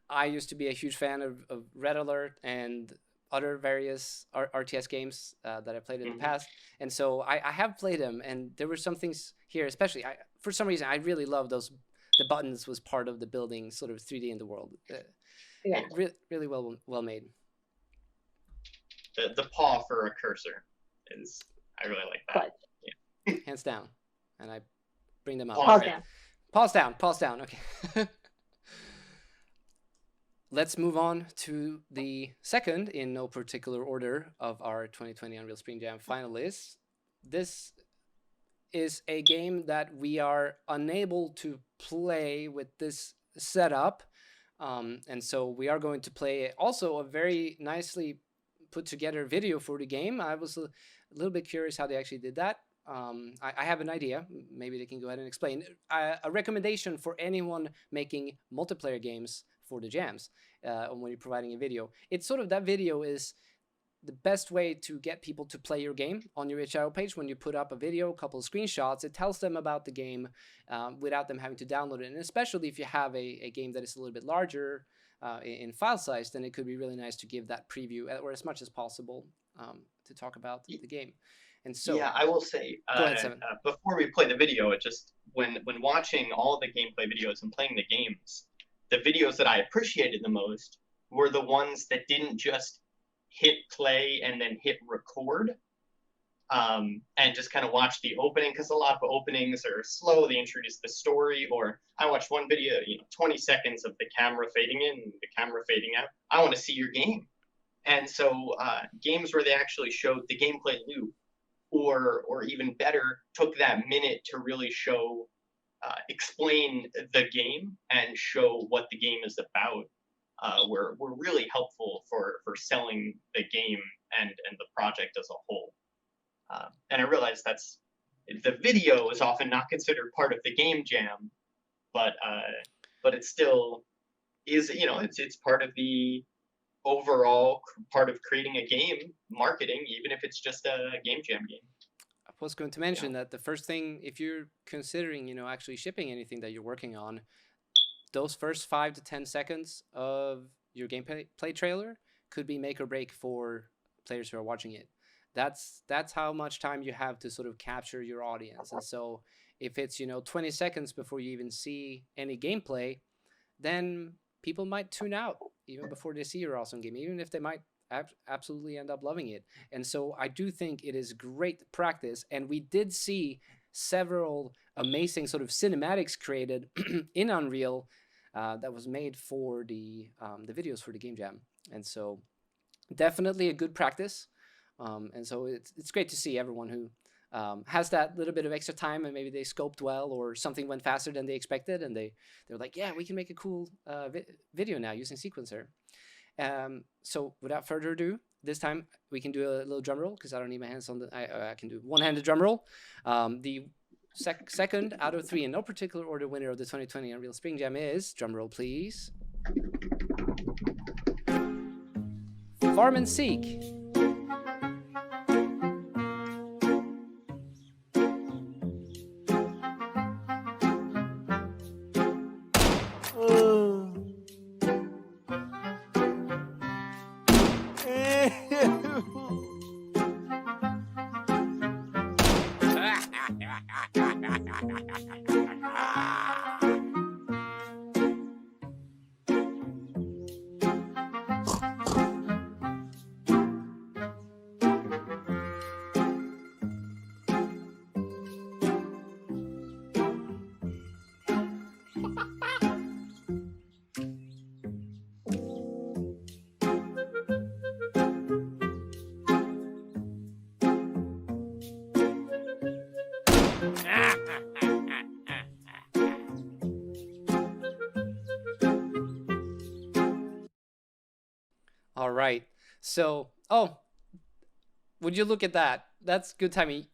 I used to be a huge fan of Red Alert and other various RTS games that I played in the past. And so I have played them, and there were some things here, especially for some reason I really love those the buttons was part of the building, sort of 3D in the world. Yeah. Really well made. The paw for a cursor is, I really like that. Clutch. Hands down. And I bring them up. Pause Pause down. Pause down. Okay. Let's move on to the second, in no particular order, of our 2020 Unreal Spring Jam finalists. This is a game that we are unable to play with this setup. And so we are going to play also a very nicely put together video for the game. I was a little bit curious how they actually did that. I have an idea. Maybe they can go ahead and explain. A recommendation for anyone making multiplayer games for the jams when you're providing a video. It's sort of, that video is the best way to get people to play your game on your itch.io page. When you put up a video, a couple of screenshots, it tells them about the game without them having to download it. And especially if you have a game that is a little bit larger in file size, then it could be really nice to give that preview, or as much as possible, to talk about the game. And so, yeah, I will say, go ahead, Seven. Before we play the video, it just, when watching all the gameplay videos and playing the games, the videos that I appreciated the most were the ones that didn't just hit play and then hit record, and just kind of watch the opening, because a lot of openings are slow. They introduce the story, or I watched one video, 20 seconds of the camera fading in, the camera fading out. I want to see your game. And so games where they actually showed the gameplay loop, or even better, took that minute to really show, explain the game and show what the game is about, were really helpful for selling the game and the project as a whole. And I realize the video is often not considered part of the game jam, but it still is. It's part of the overall part of creating a game, marketing, even if it's just a game jam game. I was going to mention that the first thing, if you're considering, actually shipping anything that you're working on, those first 5 to 10 seconds of your gameplay trailer could be make or break for players who are watching it. That's how much time you have to sort of capture your audience. And so if it's 20 seconds before you even see any gameplay, then people might tune out even before they see your awesome game, even if they might absolutely end up loving it. And so I do think it is great practice, and we did see several amazing sort of cinematics created in Unreal that was made for the videos for the game jam. And so definitely a good practice. And so it's great to see everyone who has that little bit of extra time, and maybe they scoped well, or something went faster than they expected, and they're like, yeah, we can make a cool video now using Sequencer. So without further ado, this time we can do a little drum roll, because I don't need my hands on the, I can do one-handed drum roll. The second out of 3, in no particular order, winner of the 2020 Unreal Spring Jam is, drum roll please, Farm and Seek. All right. So, would you look at that? That's good timing.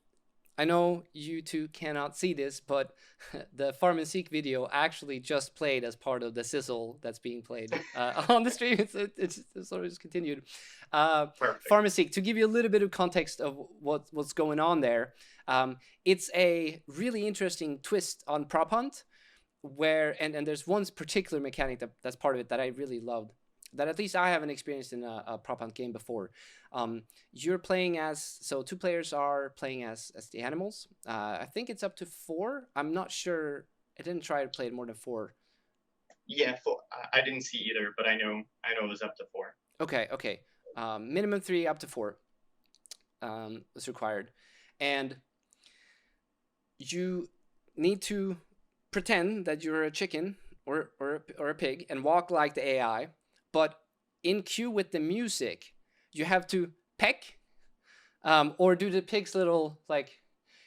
I know you two cannot see this, but the Farm and Seek video actually just played as part of the sizzle that's being played on the stream. It's sort of just continued. Farm and Seek, to give you a little bit of context of what's going on there, it's a really interesting twist on prop hunt, where and there's one particular mechanic that's part of it that I really loved, that at least I haven't experienced in a prop hunt game before. You're playing as, so 2 players are playing as the animals. I think it's up to 4. I'm not sure I didn't try to play it more than 4. Yeah, I didn't see either, but I know it was up to 4. Okay. Minimum 3, up to 4 is required. And you need to pretend that you're a chicken or a pig and walk like the AI, but in cue with the music, you have to peck or do the pig's little, like,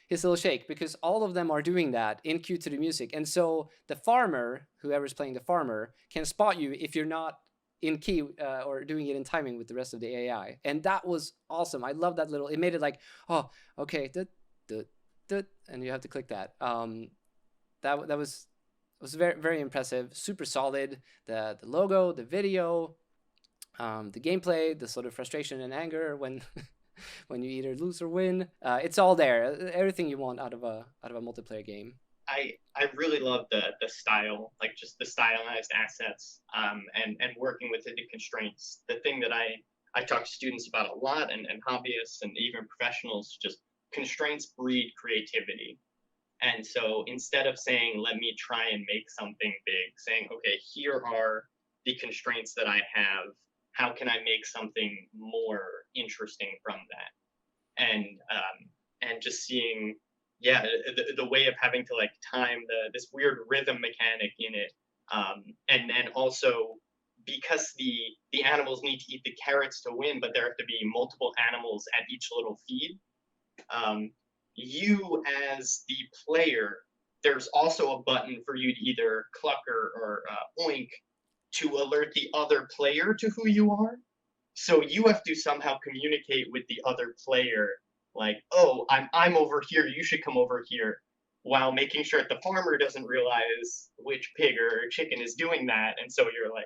his little shake, because all of them are doing that in cue to the music. And so the farmer, whoever's playing the farmer, can spot you if you're not in key or doing it in timing with the rest of the AI. And that was awesome. I love that little, it made it like, oh, okay, and you have to click that. That was very, very impressive, super solid. The logo, the video, the gameplay, the sort of frustration and anger when when you either lose or win, it's all there. Everything you want out of a multiplayer game. I really love the style, like just the stylized assets, and working within the constraints. The thing that I talk to students about a lot, and hobbyists and even professionals, just constraints breed creativity. And so instead of saying, let me try and make something big, saying, okay, here are the constraints that I have. How can I make something more interesting from that? And just seeing, yeah, the way of having to like time this weird rhythm mechanic in it, and also because the animals need to eat the carrots to win, but there have to be multiple animals at each little feed. You as the player, there's also a button for you to either cluck or oink to alert the other player to who you are. So you have to somehow communicate with the other player, like, oh, I'm over here, you should come over here, while making sure that the farmer doesn't realize which pig or chicken is doing that. And so you're like,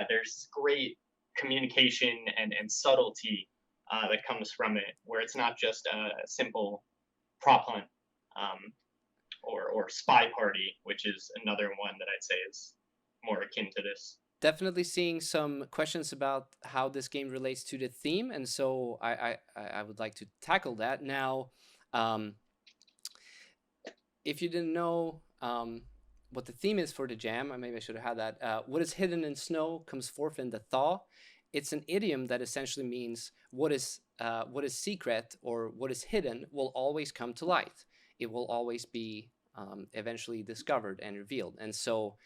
there's great communication and subtlety that comes from it, where it's not just a simple prop hunt or spy party, which is another one that I'd say is more akin to this. Definitely seeing some questions about how this game relates to the theme, and so I would like to tackle that now. If you didn't know what the theme is for the jam, maybe I should have had that. What is hidden in snow comes forth in the thaw. It's an idiom that essentially means what is secret or what is hidden will always come to light. It will always be eventually discovered and revealed. And so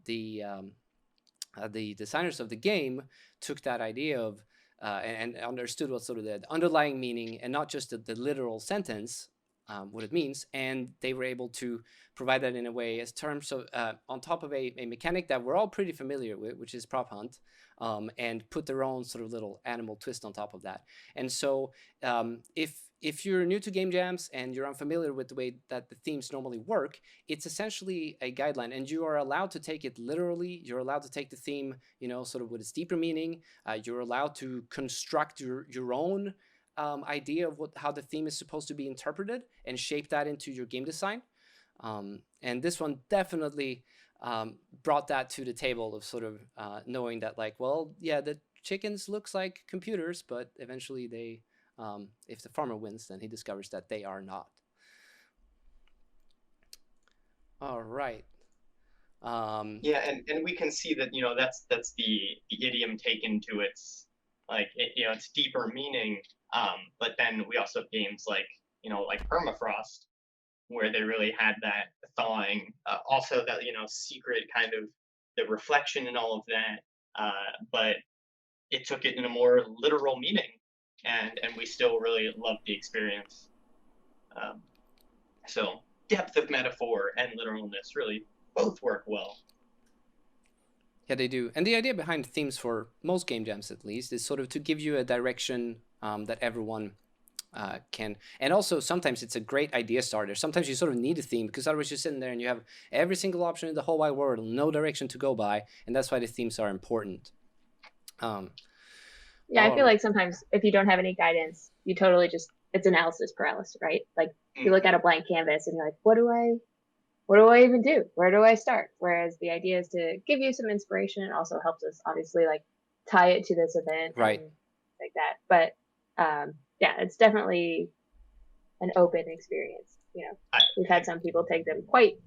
the designers of the game took that idea of and understood what sort of the underlying meaning, and not just the literal sentence, what it means, and they were able to provide that in a way as terms of on top of a mechanic that we're all pretty familiar with, which is prop hunt, and put their own sort of little animal twist on top of that. And so if you're new to game jams and you're unfamiliar with the way that the themes normally work, it's essentially a guideline, and you are allowed to take it literally. You're allowed to take the theme, sort of with its deeper meaning. You're allowed to construct your own idea of how the theme is supposed to be interpreted and shape that into your game design. And this one definitely brought that to the table of sort of knowing that, like, well, yeah, the chickens looks like computers, but eventually they, if the farmer wins, then he discovers that they are not. All right. Yeah, and we can see that, that's the idiom taken to its, like, its deeper meaning. But then we also have games like, like Permafrost, where they really had that thawing, also that, secret kind of the reflection and all of that. But it took it in a more literal meaning, and we still really loved the experience. So depth of metaphor and literalness really both work well. Yeah, they do. And the idea behind themes, for most game jams at least, is sort of to give you a direction that everyone can. And also, sometimes it's a great idea starter. Sometimes you sort of need a theme, because otherwise you're sitting there and you have every single option in the whole wide world, no direction to go by. And that's why the themes are important. I feel like sometimes if you don't have any guidance, you totally just, it's analysis paralysis, right? Like you look at a blank canvas and you're like, what do I even do? Where do I start? Whereas the idea is to give you some inspiration, and also helps us obviously like tie it to this event, right? And like that. But it's definitely an open experience. we've had some people take them quite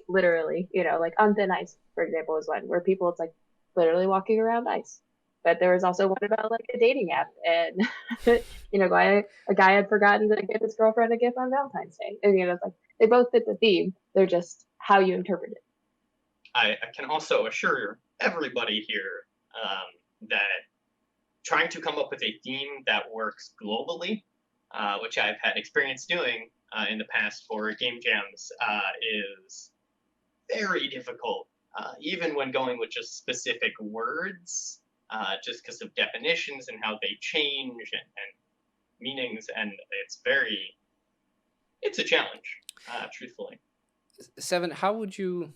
literally. Like on thin ice, for example, is one where people it's like literally walking around ice. But there was also one about like a dating app, and a guy had forgotten to give his girlfriend a gift on Valentine's Day. And it's like they both fit the theme. They're just how you interpret it. I can also assure everybody here that trying to come up with a theme that works globally, which I've had experience doing in the past for game jams, is very difficult, even when going with just specific words, just because of definitions and how they change and meanings, and it's a challenge, truthfully. Seven, how would you,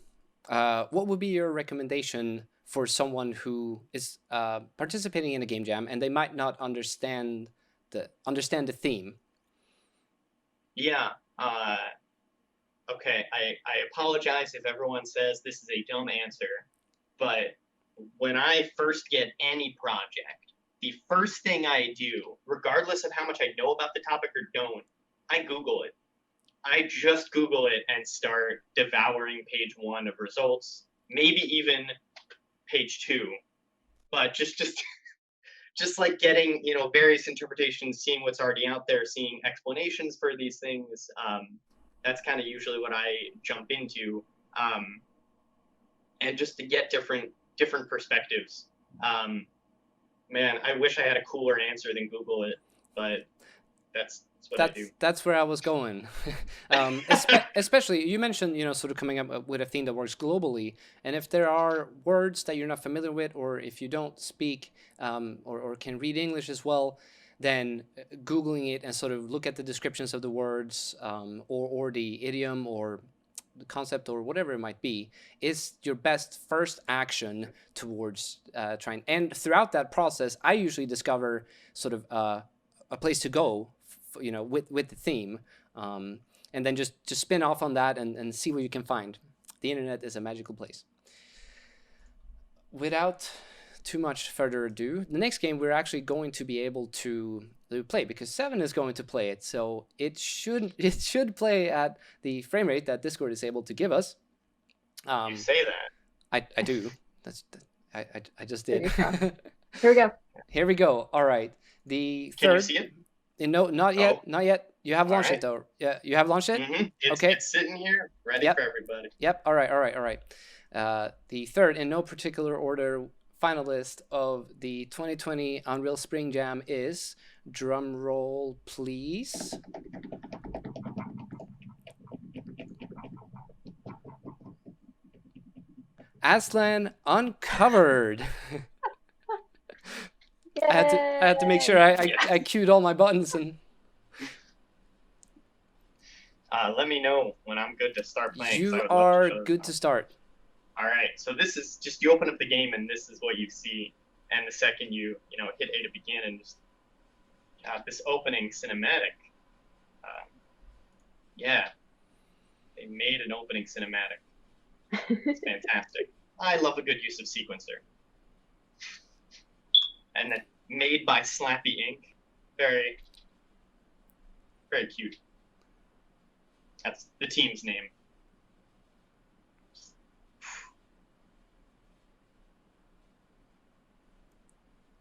what would be your recommendation for someone who is participating in a game jam and they might not understand the theme? Yeah. Okay. I apologize if everyone says this is a dumb answer, but when I first get any project, the first thing I do, regardless of how much I know about the topic or don't, I Google it. I just Google it and start devouring page 1 of results, maybe even page 2, but just like getting various interpretations, seeing what's already out there, seeing explanations for these things. That's kind of usually what I jump into, and just to get different perspectives. Man, I wish I had a cooler answer than Google it, but that's what I do. That's where I was going. Especially, you mentioned, sort of coming up with a theme that works globally. And if there are words that you're not familiar with, or if you don't speak or can read English as well, then Googling it and sort of look at the descriptions of the words or the idiom or the concept or whatever it might be is your best first action towards trying. And throughout that process, I usually discover sort of a place to go, with the theme, and then just spin off on that and see what you can find. The internet is a magical place. Without too much further ado, the next game we're actually going to be able to play because Seven is going to play it, so it should play at the frame rate that Discord is able to give us. You say that. I do. I just did. Here we go. Here we go. All right. The Can third. you see it? No, not yet. Oh. Not yet. You have launched it though. Yeah, you have launched it. Mm-hmm. Okay. It's sitting here, ready for everybody. Yep. All right. The third, in no particular order, finalist of the 2020 Unreal Spring Jam is, drum roll please, Aztlan Uncovered. I had to make sure I queued all my buttons and. Let me know when I'm good to start playing. You are good to start. All right, so this is just, you open up the game and this is what you see, and the second you hit A to begin and just this opening cinematic. Yeah, they made an opening cinematic. It's fantastic. I love a good use of sequencer. And then made by Slappy Inc. Very, very cute. That's the team's name.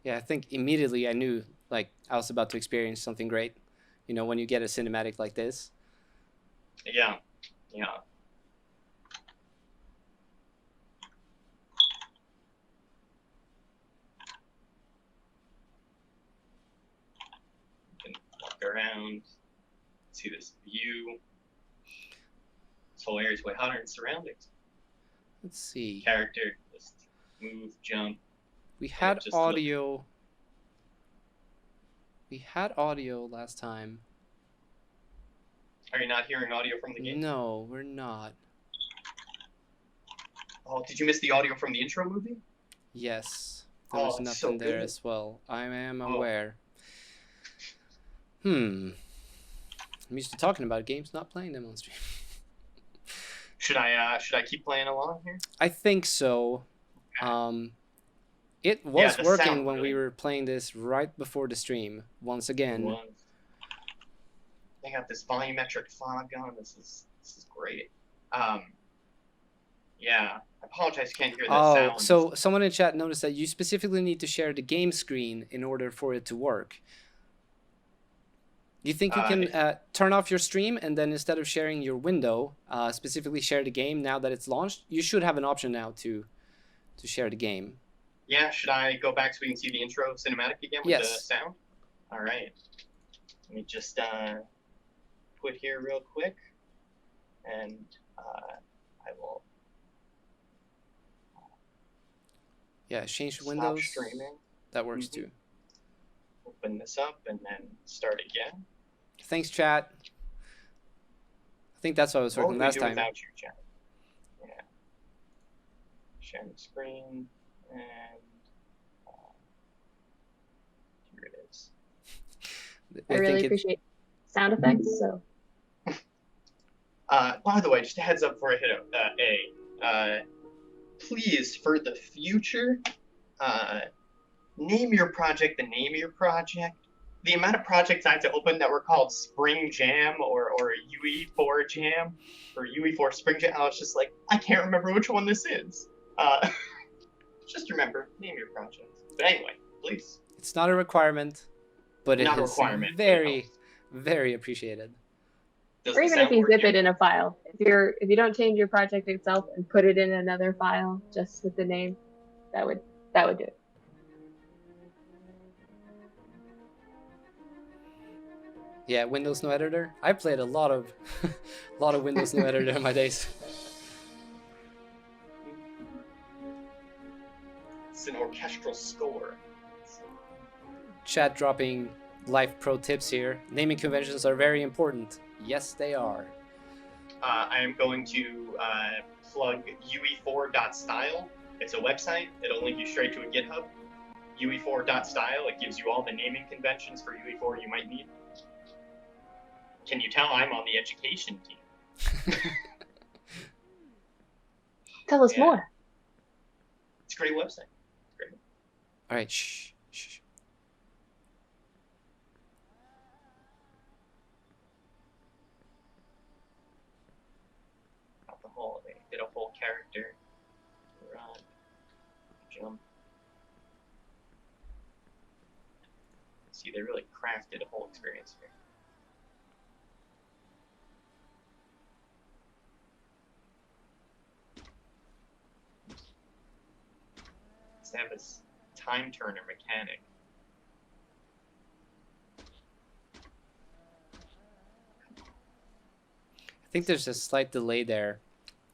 Yeah, I think immediately I knew like I was about to experience something great. When you get a cinematic like this. Yeah. Around, see this view. This whole area is way hotter than surroundings. Let's see. Character, just move, jump. We had audio. We had audio last time. Are you not hearing audio from the game? No, we're not. Oh, did you miss the audio from the intro movie? Yes. There was nothing there as well. I am aware. I'm used to talking about games, not playing them on stream. Should I keep playing along here? I think so. It was working when we were playing this right before the stream. Once again. they got this volumetric fog going. This is great. Yeah, I apologize, can't hear the Oh, sound. so someone in chat noticed that you specifically need to share the game screen in order for it to work. Do you think you can turn off your stream and then instead of sharing your window, specifically share the game now that it's launched? You should have an option now to share the game. Yeah, should I go back so we can see the intro cinematic again with the sound? All right. Let me just put here real quick, and I will. Yeah, change Stop windows. Streaming. That works too. Open this up and then start again. Thanks, chat. I think that's what I was working last time. Without you, chat? Yeah. Sharing the screen, and here it is. I really appreciate sound effects. So. By the way, just a heads up before I hit please, for the future, name your project the name of your project. The amount of projects I had to open that were called Spring Jam or UE4 Jam or UE4 Spring Jam, I was just like, I can't remember which one this is. Just remember, name your project. But anyway, please. It's not a requirement, but it is very, very appreciated. Or even if you zip it in a file. If you don't change your project itself and put it in another file just with the name, that would do it. Yeah, Windows No Editor. I played a lot of Windows No Editor in my days. It's an orchestral score. Chat dropping life pro tips here. Naming conventions are very important. Yes, they are. I am going to plug UE4.style. It's a website. It'll link you straight to a GitHub. UE4.style. It gives you all the naming conventions for UE4 you might need. Can you tell I'm on the education team? Tell us more. It's a great website. Great. All right, shh. They did a whole character run, jump. See, they really crafted a whole experience here. They have this time turner mechanic. I think there's a slight delay there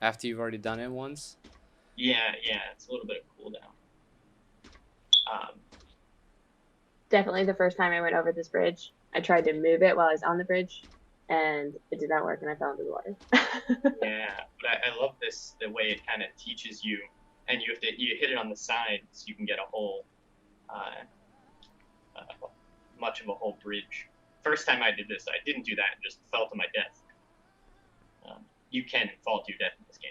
after you've already done it once. Yeah, it's a little bit of cooldown. Definitely the first time I went over this bridge, I tried to move it while I was on the bridge, and it did not work, and I fell into the water. Yeah, but I love the way it kind of teaches you, and you hit it on the side so you can get a whole, much of a whole bridge. First time I did this, I didn't do that and just fell to my death. You can fall to your death in this game.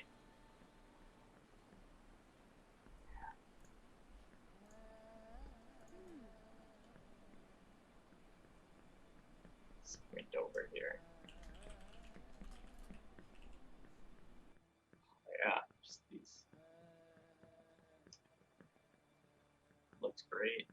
Sprint over here. Yeah, just these. Looks great.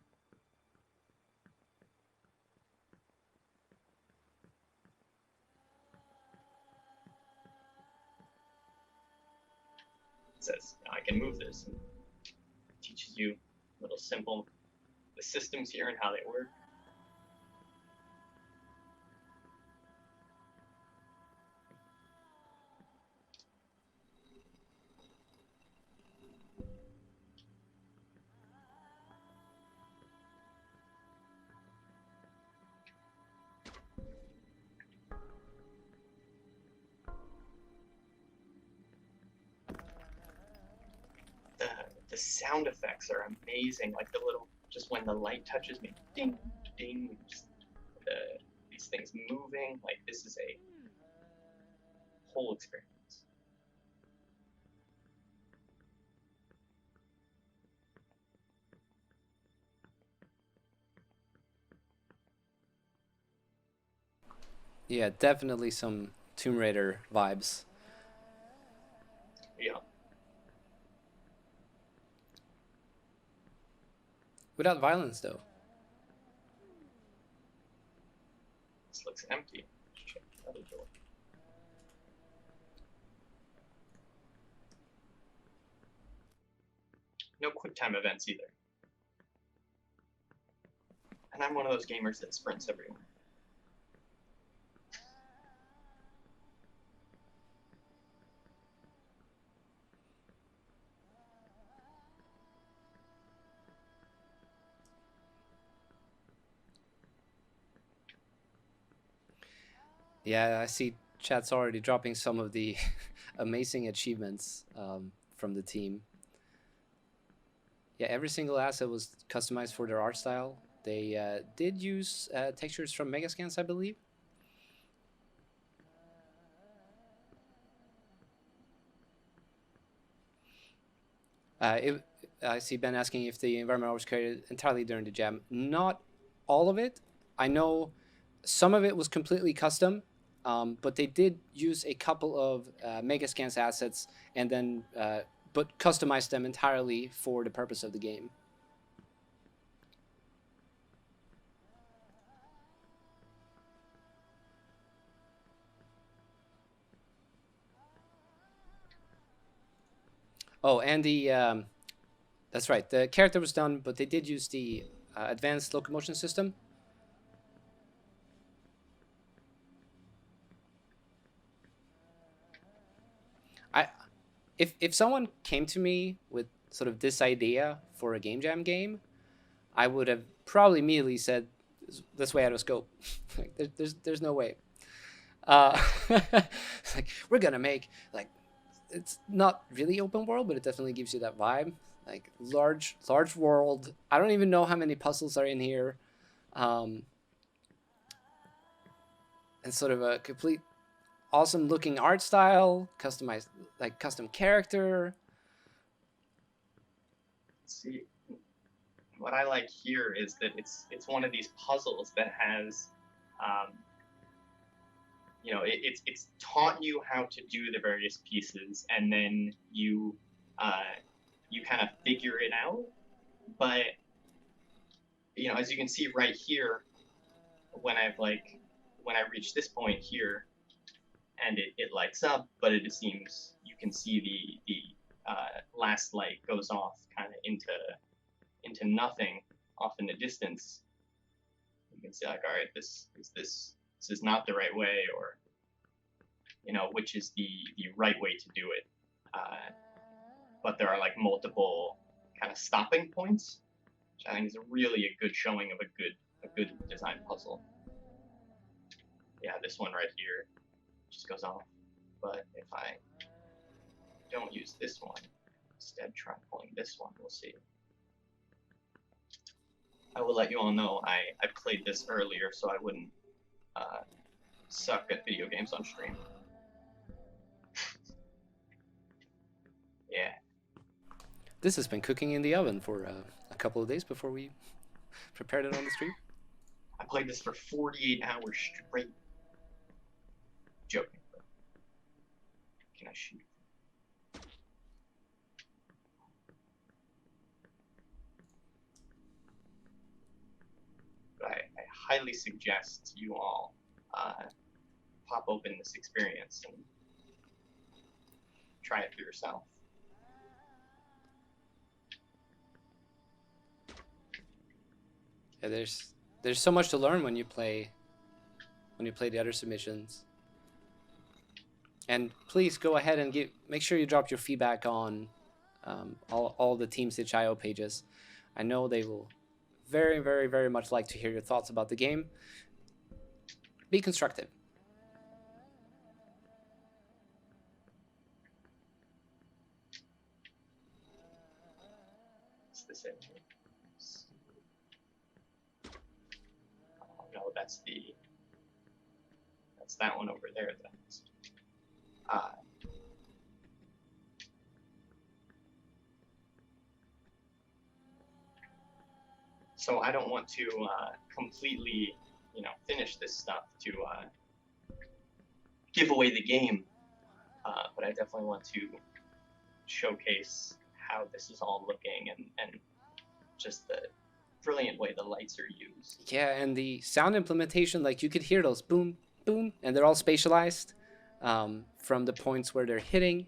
It says I can move this. And it teaches you little simple the systems here and how they work. The sound effects are amazing, like the little, just when the light touches me, ding, ding, just these things moving, like this is a whole experience. Yeah, definitely some Tomb Raider vibes. Yeah. Without violence, though. This looks empty. Check the other door. No quick time events either. And I'm one of those gamers that sprints everywhere. Yeah, I see chat's already dropping some of the amazing achievements from the team. Yeah, every single asset was customized for their art style. They did use textures from Megascans, I believe. I see Ben asking if the environment was created entirely during the jam. Not all of it. I know some of it was completely custom, but they did use a couple of Megascans assets and then but customized them entirely for the purpose of the game. Oh, and the that's right. The character was done, but they did use the advanced locomotion system. If someone came to me with sort of this idea for a game jam game, I would have probably immediately said, "That's way out of scope. Like, there's no way." Like, we're gonna make like, it's not really open world, but it definitely gives you that vibe. Like large world. I don't even know how many puzzles are in here, and sort of a complete awesome looking art style, customized like custom character. See, what I like here is that it's one of these puzzles that has, you know, it's taught you how to do the various pieces, and then you kind of figure it out. But you know, as you can see right here, when I reach this point here, and it lights up, but it seems you can see the last light goes off kind of into nothing off in the distance. You can see like, all right, this is not the right way, or you know, which is the right way to do it. But there are like multiple kind of stopping points, which I think is really a good showing of a good design puzzle. Yeah, this one right here just goes off. But if I don't use this one, instead try pulling this one, we'll see. I will let you all know I played this earlier so I wouldn't suck at video games on stream. Yeah. This has been cooking in the oven for a couple of days before we prepared it on the stream. I played this for 48 hours straight. Joking. Can I shoot? But I highly suggest you all pop open this experience and try it for yourself. Yeah, there's so much to learn when you play the other submissions. And please go ahead and make sure you drop your feedback on all the Team Stitch.io pages. I know they will very, very, very much like to hear your thoughts about the game. Be constructive. Is this it? Oh no, that's that one over there that I missed. So I don't want to completely, you know, finish this stuff to give away the game, but I definitely want to showcase how this is all looking and just the brilliant way the lights are used. Yeah, and the sound implementation, like you could hear those boom, boom, and they're all spatialized from the points where they're hitting.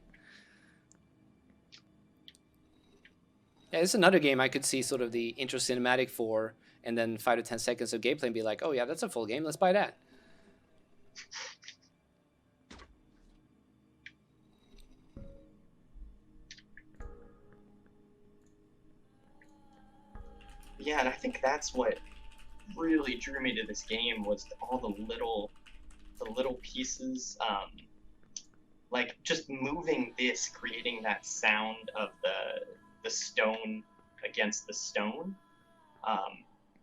Yeah, it's another game I could see sort of the intro cinematic for, and then 5 to 10 seconds of gameplay and be like, oh yeah, that's a full game, let's buy that. Yeah, and I think that's what really drew me to this game was all the little pieces, like just moving this, creating that sound of the stone against the stone,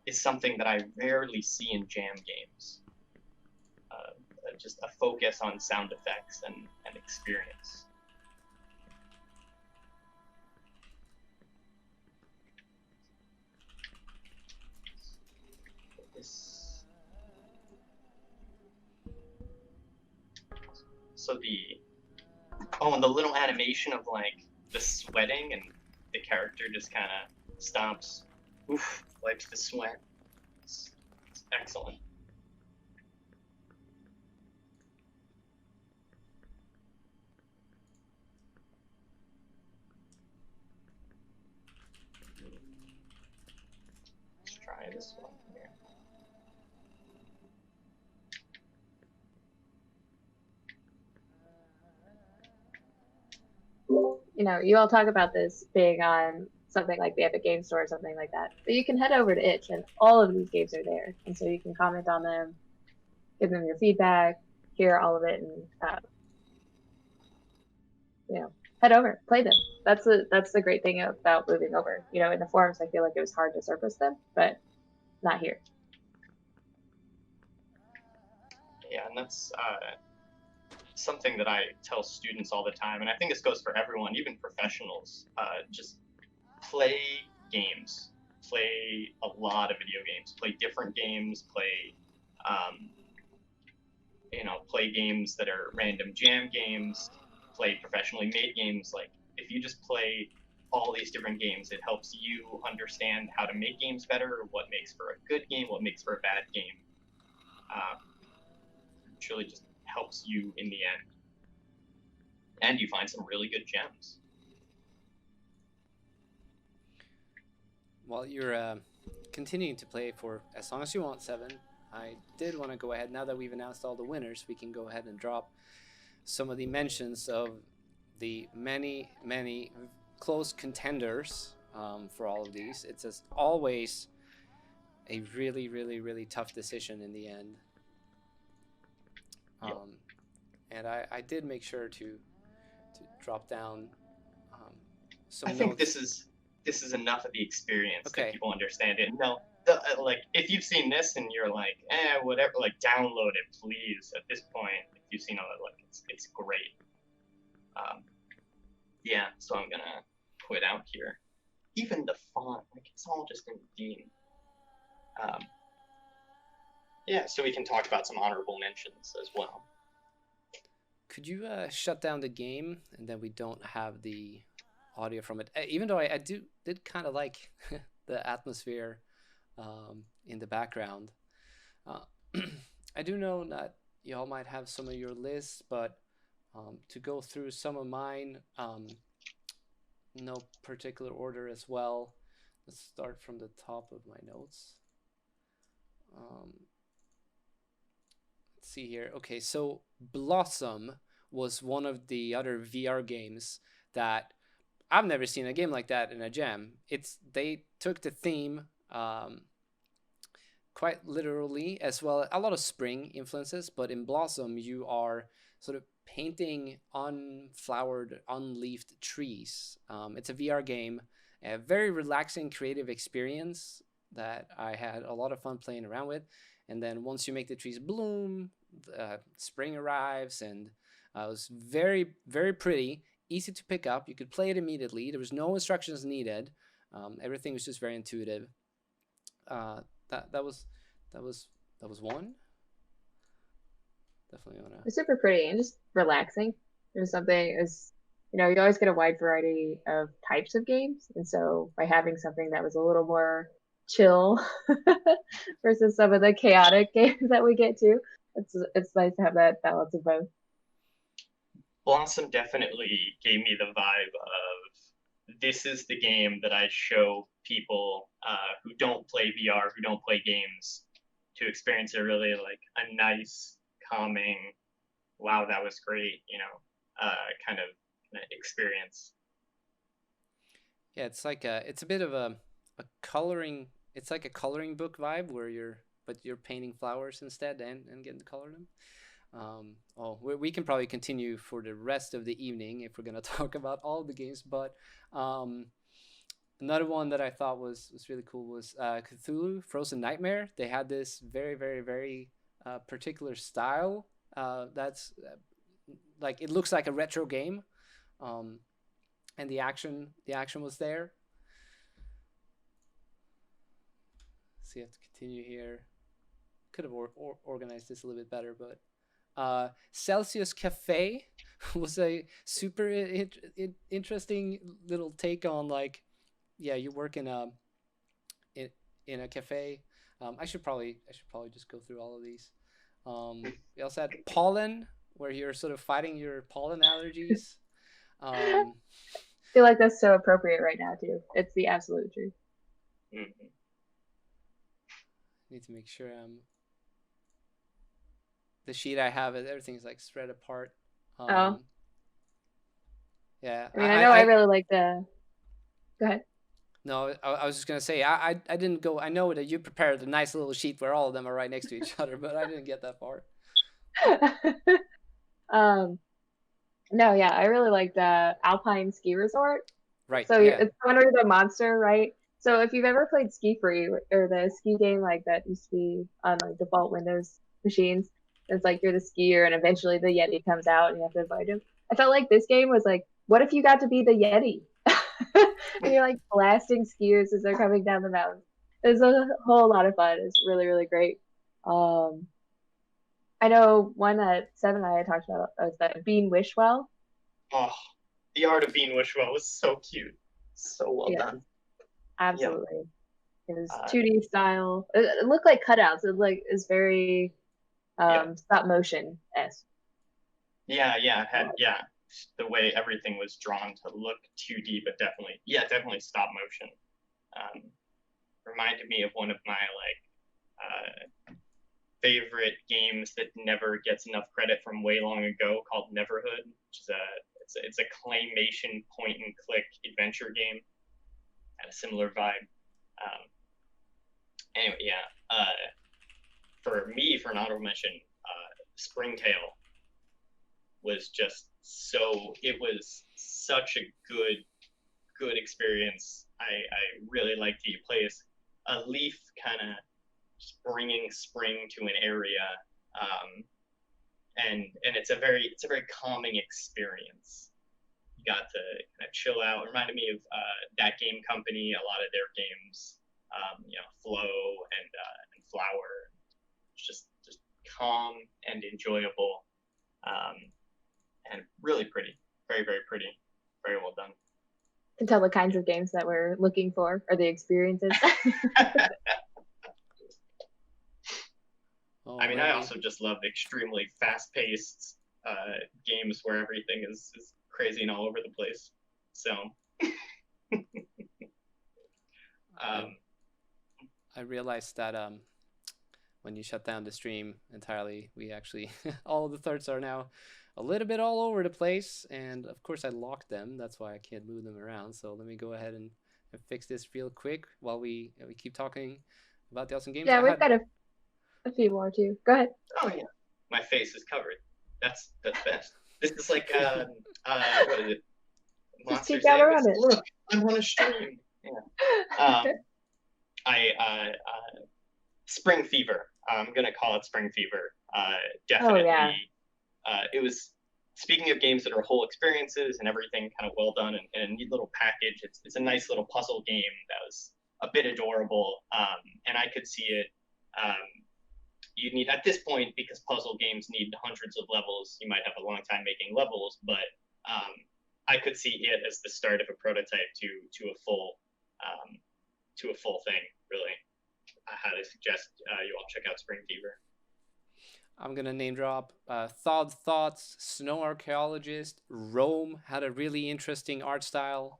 is something that I rarely see in jam games. Just a focus on sound effects and experience. So and the little animation of like the sweating and the character just kind of stops, wipes the sweat. It's excellent. Let's try this one here. You know, you all talk about this being on something like the Epic Game Store or something like that, but you can head over to itch and all of these games are there, and so you can comment on them, give them your feedback, hear all of it, and you know, head over, play them. That's the great thing about moving over. You know, in the forums, I feel like it was hard to surface them, but not here. Yeah, and that's something that I tell students all the time, and I think this goes for everyone, even professionals. Just play games, play a lot of video games, play different games, play play games that are random jam games, play professionally made games. Like if you just play all these different games, it helps you understand how to make games better, what makes for a good game, what makes for a bad game. It really just helps you in the end. And you find some really good gems. While you're continuing to play for as long as you want, Seven, I did want to go ahead, now that we've announced all the winners, we can go ahead and drop some of the mentions of the many, many close contenders for all of these. It's as always a really, really, really tough decision in the end. And I did make sure to drop down some I think notes. this is enough of the experience Okay. that people understand it. No, like if you've seen this and you're like, whatever, like download it, please. At this point, if you've seen all that, like it's great. Yeah, so I'm gonna quit out here. Even the font, like it's all just in theme. Yeah, so we can talk about some honorable mentions as well. Could you shut down the game, and then we don't have the audio from it? Even though I did kind of like the atmosphere in the background. I do know that y'all might have some of your lists, but to go through some of mine, no particular order as well. Let's start from the top of my notes. Let's see here. Okay, so Blossom was one of the other VR games that I've never seen a game like that in a jam. They took the theme quite literally, as well, a lot of spring influences, but in Blossom you are sort of painting unflowered, unleafed trees. It's a VR game, a very relaxing, creative experience that I had a lot of fun playing around with. And then once you make the trees bloom, spring arrives, and it was very, very pretty, easy to pick up. You could play it immediately. There was no instructions needed. Everything was just very intuitive. That was one. definitely wanna. It's super pretty and just relaxing. There's something is, you always get a wide variety of types of games, and so by having something that was a little more chill versus some of the chaotic games that we get to, it's nice to have that balance of both. Blossom definitely gave me the vibe of this is the game that I show people who don't play VR, who don't play games, to experience a really like a nice, calming, wow, that was great, kind of experience. Yeah, it's like it's a bit of a coloring. It's like a coloring book vibe where you're painting flowers instead and getting to color them. We can probably continue for the rest of the evening if we're gonna talk about all the games. But another one that I thought was really cool was Cthulhu Frozen Nightmare. They had this very, very, very particular style that's like it looks like a retro game, and the action was there. So you have to continue here. Could have organized this a little bit better, but Celsius Cafe was a super interesting little take on like, yeah, you work in a cafe. I should probably just go through all of these. We also had Pollen, where you're sort of fighting your pollen allergies. I feel like that's so appropriate right now too. It's the absolute truth. Mm-hmm. Need to make sure the sheet I have, everything's like spread apart. Yeah. I mean, I really like the. Go ahead. No, I was just gonna say I didn't go. I know that you prepared a nice little sheet where all of them are right next to each other, but I didn't get that far. No, yeah, I really like the Alpine Ski Resort. Right. So yeah. it's under the monster, right? So if you've ever played Ski Free or the ski game like that used to be on like default Windows machines, it's like you're the skier and eventually the Yeti comes out and you have to fight him. I felt like this game was like, what if you got to be the Yeti? And you're like blasting skiers as they're coming down the mountain. It's a whole lot of fun. It's really, really great. I know one that Seven and I had talked about was that Bean Wishwell. Oh, the art of Bean Wishwell was so cute. So well done. Absolutely. It was 2D style. It looked like cutouts. It is very stop motion-esque. Yeah, it had the way everything was drawn to look 2D, but definitely stop motion. Reminded me of one of my favorite games that never gets enough credit from way long ago called Neverhood, which is it's a claymation point and click adventure game. Had a similar vibe. Anyway, for me, for an honorable mention, Springtail was just it was such a good experience. I really liked it. You play as a leaf kind of just bringing spring to an area, and it's a very calming experience. You got to kind of chill out. It reminded me of that game company, a lot of their games, Flow and Flower. It's just calm and enjoyable, and really pretty, very, very pretty, very well done. To tell the kinds of games that we're looking for or the experiences. I mean, I also just love extremely fast-paced games where everything is crazy and all over the place. So, I realized that when you shut down the stream entirely, we actually all the thirds are now a little bit all over the place, and of course I locked them. That's why I can't move them around. So let me go ahead and fix this real quick while we keep talking about the awesome games. Yeah, we've got a few more too. Go ahead. Oh yeah, my face is covered. That's best. This is like what is it? Just keep out around it. Look, I'm on a stream. Yeah. Spring Fever. I'm gonna call it Spring Fever. Definitely. Oh, yeah. It was. Speaking of games that are whole experiences and everything kind of well done and a neat little package, it's a nice little puzzle game that was a bit adorable, and I could see it, you need at this point, because puzzle games need hundreds of levels. You might have a long time making levels, but I could see it as the start of a prototype to a full thing. Really, I highly suggest you all check out Spring Fever. I'm gonna name drop Thoughts, Snow Archaeologist, Rome had a really interesting art style.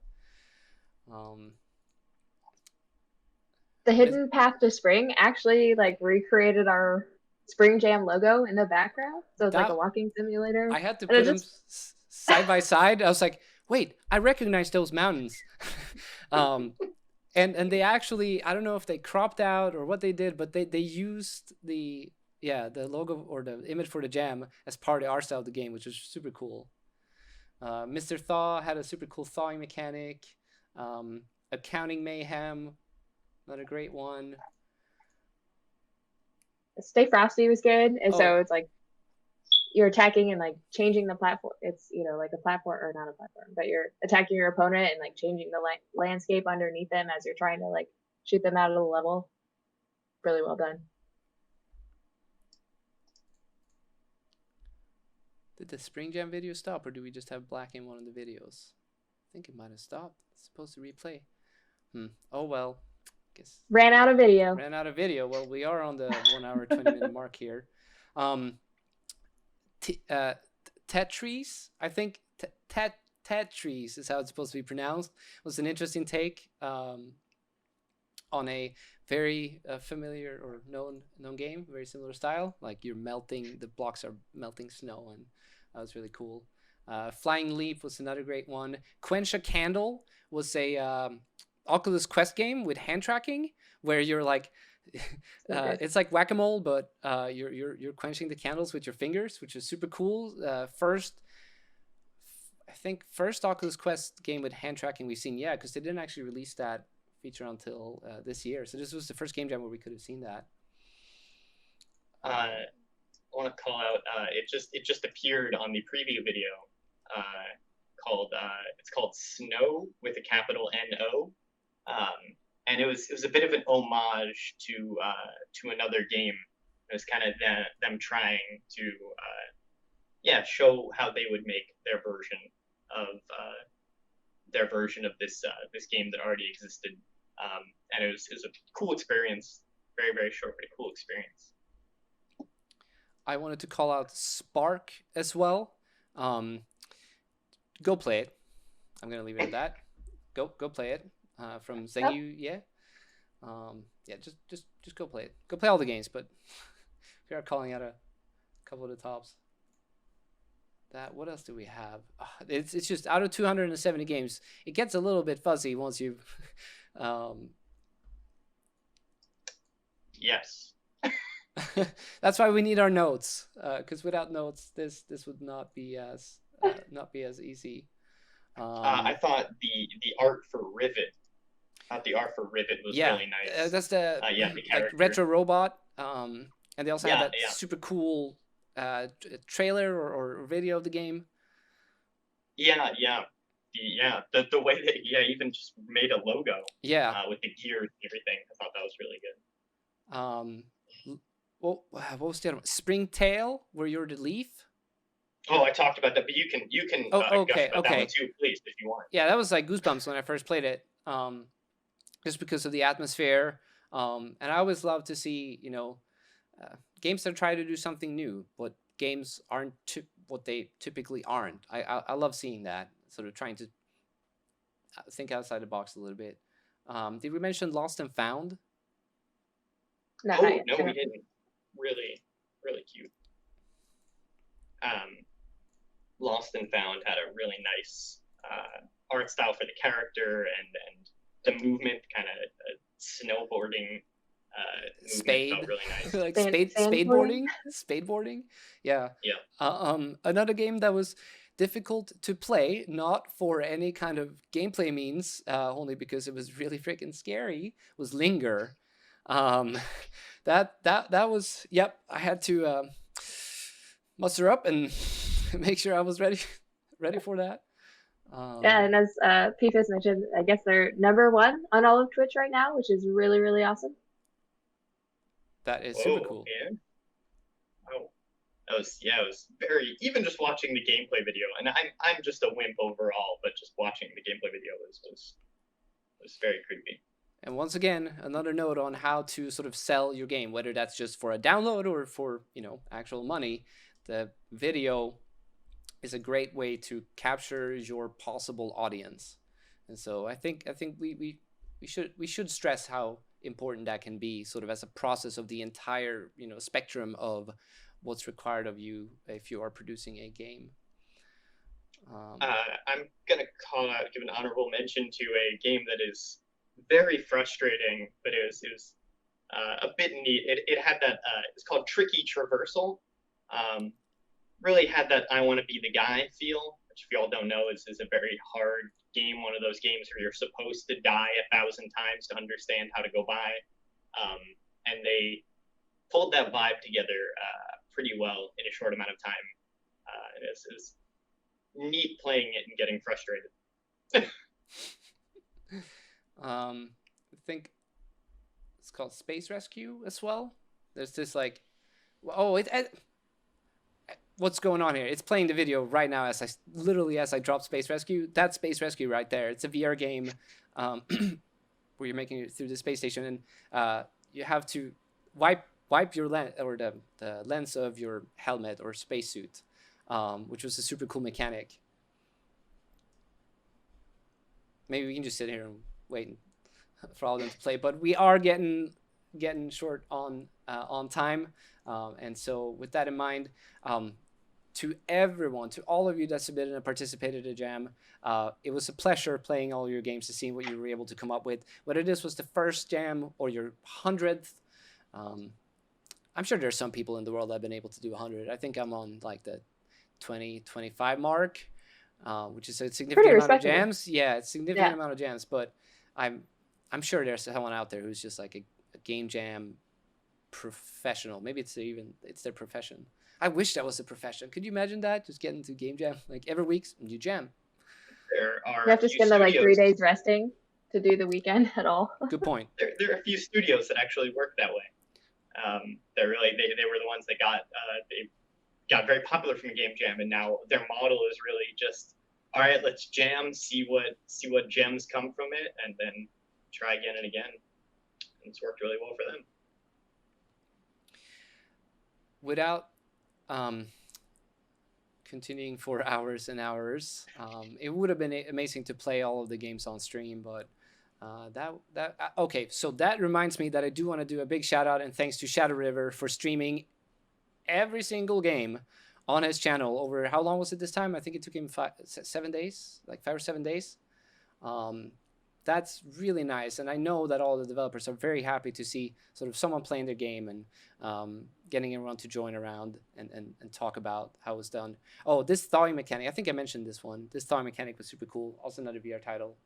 The Hidden Path to Spring actually like recreated our Spring Jam logo in the background, so it's like a walking simulator. I had to put them side by side. I was like, wait, I recognize those mountains. And they actually, I don't know if they cropped out or what they did, but they used the logo or the image for the jam as part of the art style of the game, which was super cool. Mr. Thaw had a super cool thawing mechanic. Accounting Mayhem, another great one. Stay Frosty was good, and so it's like you're attacking and like changing the platform. It's, you know, like a platform, or not a platform, but you're attacking your opponent and like changing the landscape underneath them as you're trying to like shoot them out of the level. Really well done. Did the Spring Jam video stop, or do we just have black in one of the videos? I think it might have stopped. It's supposed to replay. Oh well. Guess ran out of video. Well, we are on the 1 hour 20-minute mark here. Tetris, I think Tetris is how it's supposed to be pronounced, was an interesting take on a very familiar or known game, very similar style. Like the blocks are melting snow, and that was really cool. Flying Leap was another great one. Quench a Candle was a Oculus Quest game with hand tracking, where you're like, it's like whack-a-mole, but you're quenching the candles with your fingers, which is super cool. First Oculus Quest game with hand tracking we've seen, because they didn't actually release that feature until this year. So this was the first game jam where we could have seen that. I want to call out it just appeared on the preview video it's called Snow with a capital N-O. And it was a bit of an homage to another game. It was kind of them trying to show how they would make their version of this game that already existed. And it was a cool experience. Very, very short, but a cool experience. I wanted to call out Spark as well. Go play it. I'm gonna leave it at that. Go play it. From Zengu, just go play it. Go play all the games, but we are calling out a couple of the tops. What else do we have? It's just out of 270 games, it gets a little bit fuzzy once you. Yes. That's why we need our notes, because without notes, this would not be as easy. I thought the art for Rivet. The art for Rivet was really nice. That's the the retro robot. And they also had that super cool trailer or video of the game. The way that even just made a logo. With the gears and everything. I thought that was really good. What was the other one? Springtail, where you're the leaf. Oh, I talked about that, but you can okay. that one too, please, if you want. Yeah, that was like goosebumps when I first played it. Just because of the atmosphere. And I always love to see, games that try to do something new, but games aren't what they typically aren't. I love seeing that, sort of trying to think outside the box a little bit. Did we mention Lost and Found? No, we didn't. Really, really cute. Lost and Found had a really nice art style for the character and the movement, kind of snowboarding spade, felt really nice. Like spadeboarding. Yeah. Another game that was difficult to play, not for any kind of gameplay means, only because it was really freaking scary, was Linger. That was, I had to muster up and make sure I was ready for that. And as Pete mentioned, I guess they're #1 on all of Twitch right now, which is really, really awesome. That is super cool. it was very, even just watching the gameplay video, and I'm just a wimp overall, but just watching the gameplay video was very creepy. And once again, another note on how to sort of sell your game, whether that's just for a download or for, you know, actual money. The video is a great way to capture your possible audience. And so I think we should stress how important that can be, sort of as a process of the entire, you know, spectrum of what's required of you if you are producing a game. I'm gonna give an honorable mention to a game that is very frustrating, but it was a bit neat. It had that it's called Tricky Traversal. Really had that I want to be the guy feel, which if you all don't know is a very hard game, one of those games where you're supposed to die 1,000 times to understand how to go by. And they pulled that vibe together pretty well in a short amount of time. And it's neat playing it and getting frustrated. I think it's called Space Rescue as well. There's this like, what's going on here? It's playing the video right now as I drop Space Rescue. That's Space Rescue right there. It's a VR game where you're making it through the space station, and you have to wipe your lens or the lens of your helmet or spacesuit, which was a super cool mechanic. Maybe we can just sit here and wait for all of them to play, but we are getting short on time, and so with that in mind, to everyone, to all of you that submitted and participated in Jam, it was a pleasure playing all your games to see what you were able to come up with. Whether this was the first Jam or your 100th, I'm sure there's some people in the world that have been able to do 100. I think I'm on like the 20-25 mark, which is a significant amount of jams. Yeah, it's a significant amount of jams, but I'm sure there's someone out there who's just like a game jam professional. Maybe it's their profession. I wish that was a profession. Could you imagine that? Just getting to game jam like every week, you jam. There are you have to spend like 3 days resting to do the weekend at all. Good point. There are a few studios that actually work that way. They're really they were the ones that they got very popular from game jam, and now their model is really just, all right, let's jam, see what gems come from it, and then try again and again. And it's worked really well for them. Without continuing for hours and hours, it would have been amazing to play all of the games on stream, but okay, so that reminds me that I do want to do a big shout out and thanks to Shadow River for streaming every single game on his channel over, how long was it this time? I think it took him 7 days, like 5 or 7 days. That's really nice, and I know that all the developers are very happy to see sort of someone playing their game and getting everyone to join around and talk about how it's done. Oh, this thawing mechanic, I think I mentioned this one. This thawing mechanic was super cool, also another VR title.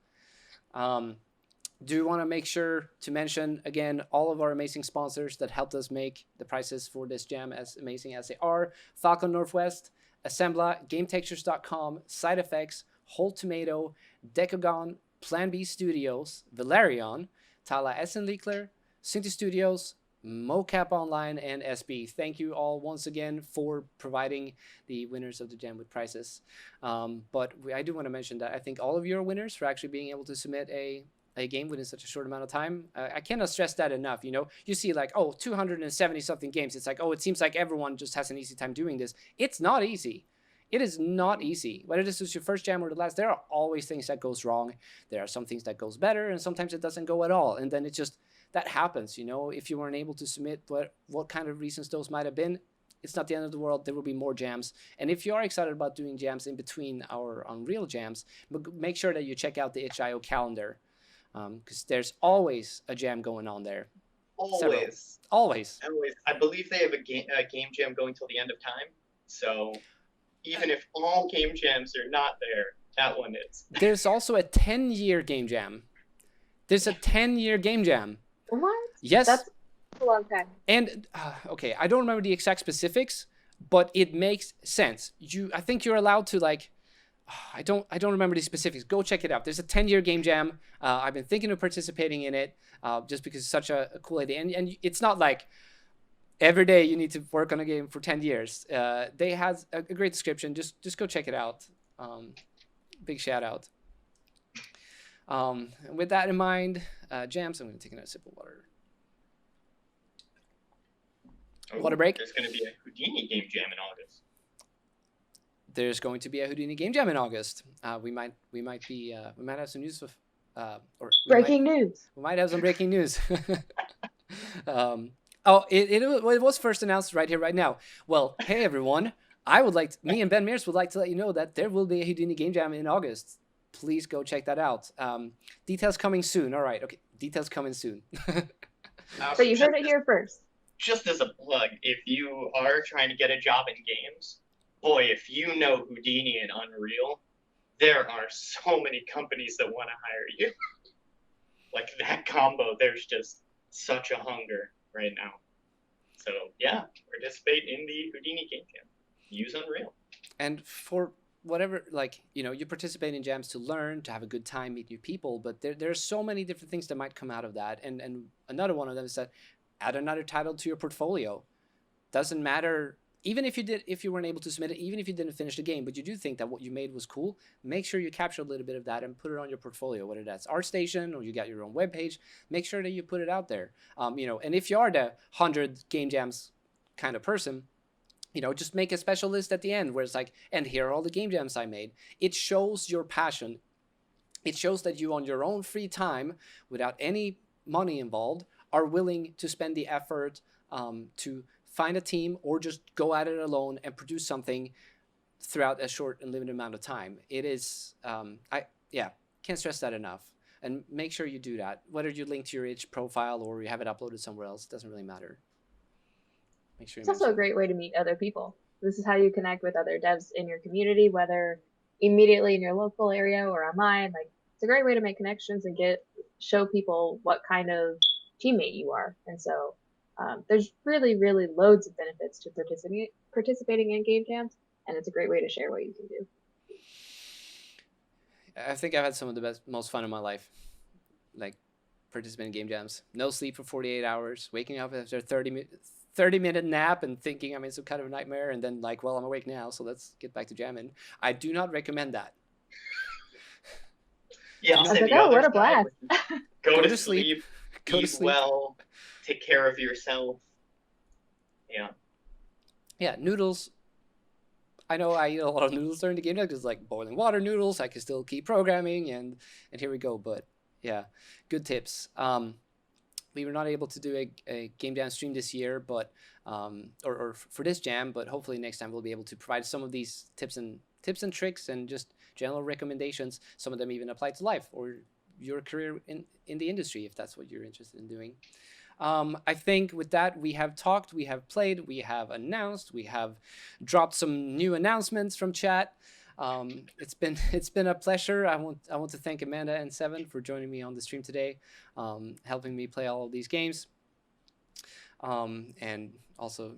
Do want to make sure to mention again all of our amazing sponsors that helped us make the prices for this jam as amazing as they are: Falcon Northwest, Assembla, GameTextures.com, Side Effects, Whole Tomato, Decagon, Plan B Studios, Valerion, Tala Essenlichler, Synthi Studios, Mocap Online, and SB. Thank you all once again for providing the winners of the jam with prizes. But I do want to mention that I think all of you are winners for actually being able to submit a game within such a short amount of time. I cannot stress that enough. You know, you see like, 270 something games. It's like, it seems like everyone just has an easy time doing this. It's not easy. It is not easy. Whether this is your first jam or the last, there are always things that goes wrong. There are some things that goes better, and sometimes it doesn't go at all. And then it just, that happens, you know. If you weren't able to submit what kind of reasons those might have been, it's not the end of the world. There will be more jams. And if you are excited about doing jams in between our Unreal jams, make sure that you check out the itch.io calendar, because there's always a jam going on there. Always. Always. I believe they have a game jam going till the end of time. So even if all game jams are not there, that one is. There's also a 10-year game jam. There's a 10-year game jam. What? Yes. That's a long time. And okay, I don't remember the exact specifics, but it makes sense. I think you're allowed to like, I don't remember the specifics. Go check it out. There's a 10-year game jam. I've been thinking of participating in it just because it's such a cool idea. And it's not like every day you need to work on a game for 10 years. They had a great description. Just go check it out. Big shout out. With that in mind, Jams, I'm going to take another sip of water. Water break. There's going to be a Houdini game jam in August. There's going to be a Houdini game jam in August. We might have some news of breaking news. We might have some breaking news. It was first announced right here, right now. Well, hey everyone, me and Ben Mears would like to let you know that there will be a Houdini game jam in August. Please go check that out. Details coming soon. All right, okay, details coming soon. So you heard it here first. Just as a plug, if you are trying to get a job in games, boy, if you know Houdini and Unreal, there are so many companies that want to hire you. Like that combo, there's just such a hunger right now. So yeah, participate in the Houdini game jam. Use Unreal. And for whatever, you participate in jams to learn, to have a good time, meet new people, but there are so many different things that might come out of that. And another one of them is that add another title to your portfolio. Doesn't matter, even if you weren't able to submit it, even if you didn't finish the game, but you do think that what you made was cool, make sure you capture a little bit of that and put it on your portfolio, whether that's ArtStation or you got your own webpage. Make sure that you put it out there. And if you are the 100 game jams kind of person, just make a special list at the end where it's like, and here are all the game jams I made. It shows your passion. It shows that you, on your own free time, without any money involved, are willing to spend the effort to find a team or just go at it alone and produce something throughout a short and limited amount of time. It is, can't stress that enough. And make sure you do that. Whether you link to your itch profile or you have it uploaded somewhere else, doesn't really matter. Make sure. It's also a great way to meet other people. This is how you connect with other devs in your community, whether immediately in your local area or online. Like, it's a great way to make connections and show people what kind of teammate you are. And so there's really, really loads of benefits to participating in game jams, and it's a great way to share what you can do. I think I've had some of the most fun of my life, like participating in game jams. No sleep for 48 hours, waking up after a 30-minute nap and thinking I'm in some kind of a nightmare, and then I'm awake now, so let's get back to jamming. I do not recommend that. Yeah, I was like, oh, what a blast. Go to sleep. Eat well, take care of yourself. Yeah, noodles. I know I eat a lot of noodles during the game because boiling water noodles. I can still keep programming, and here we go. But yeah, good tips. We were not able to do a game jam stream this year, but or for this jam, but hopefully next time we'll be able to provide some of these tips and tricks and just general recommendations. Some of them even apply to life or your career in the industry, if that's what you're interested in doing. I think with that, we have talked, we have played, we have announced, we have dropped some new announcements from chat. It's been a pleasure. I want to thank Amanda and Seven for joining me on the stream today, helping me play all of these games. And also,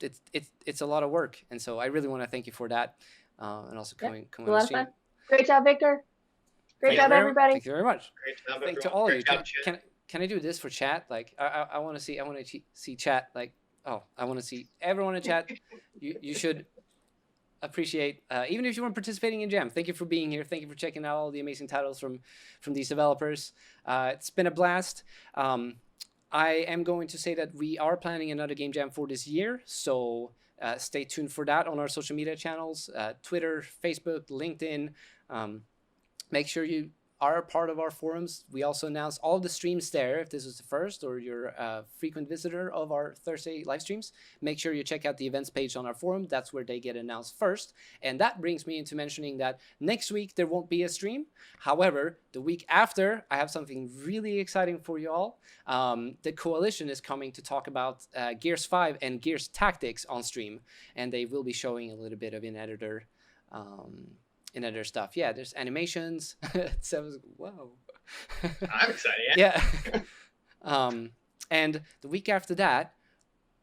it's a lot of work, and so I really want to thank you for that. And also coming on the stream. Great job, Victor. Great job, everybody. Thank you very much. Great job, thank to all of you. Can I do this for chat? I want to see chat. I want to see everyone in chat. You should appreciate, even if you weren't participating in Jam. Thank you for being here. Thank you for checking out all the amazing titles from these developers. It's been a blast. I am going to say that we are planning another game jam for this year, so stay tuned for that on our social media channels, Twitter, Facebook, LinkedIn. Make sure you are a part of our forums. We also announce all the streams there. If this is the first or you're a frequent visitor of our Thursday live streams, make sure you check out the events page on our forum. That's where they get announced first. And that brings me into mentioning that next week there won't be a stream. However, the week after, I have something really exciting for you all. The Coalition is coming to talk about Gears 5 and Gears Tactics on stream. And they will be showing a little bit of in-editor stuff. Yeah, there's animations. So, whoa. I'm excited. Yeah. And the week after that,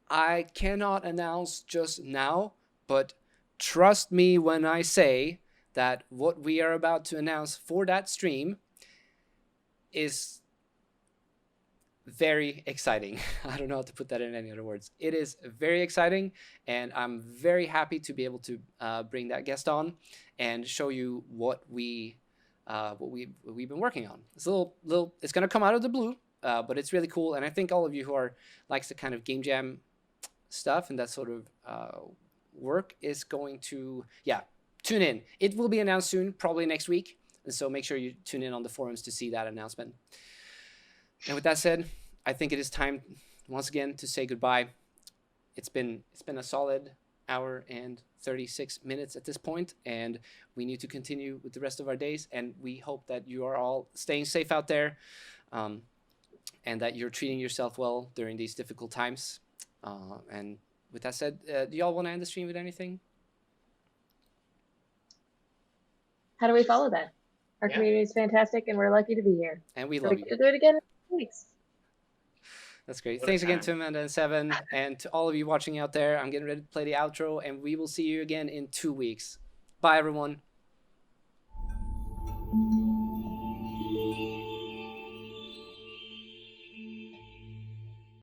I cannot announce just now, but trust me when I say that what we are about to announce for that stream is very exciting. I don't know how to put that in any other words. It is very exciting, and I'm very happy to be able to bring that guest on and show you what we've been working on. It's a little. It's gonna come out of the blue, but it's really cool, and I think all of you who are likes the kind of game jam stuff and that sort of work is going to tune in. It will be announced soon, probably next week, and so make sure you tune in on the forums to see that announcement. And with that said, I think it is time once again to say goodbye. It's been a solid hour and 36 minutes at this point, and we need to continue with the rest of our days. And we hope that you are all staying safe out there, and that you're treating yourself well during these difficult times. And with that said, do y'all want to end the stream with anything? How do we follow that? Our community is fantastic, and we're lucky to be here. And we love you. To do it again in 2 weeks. That's great. Thanks again to Amanda and Seven, and to all of you watching out there. I'm getting ready to play the outro, and we will see you again in 2 weeks. Bye, everyone.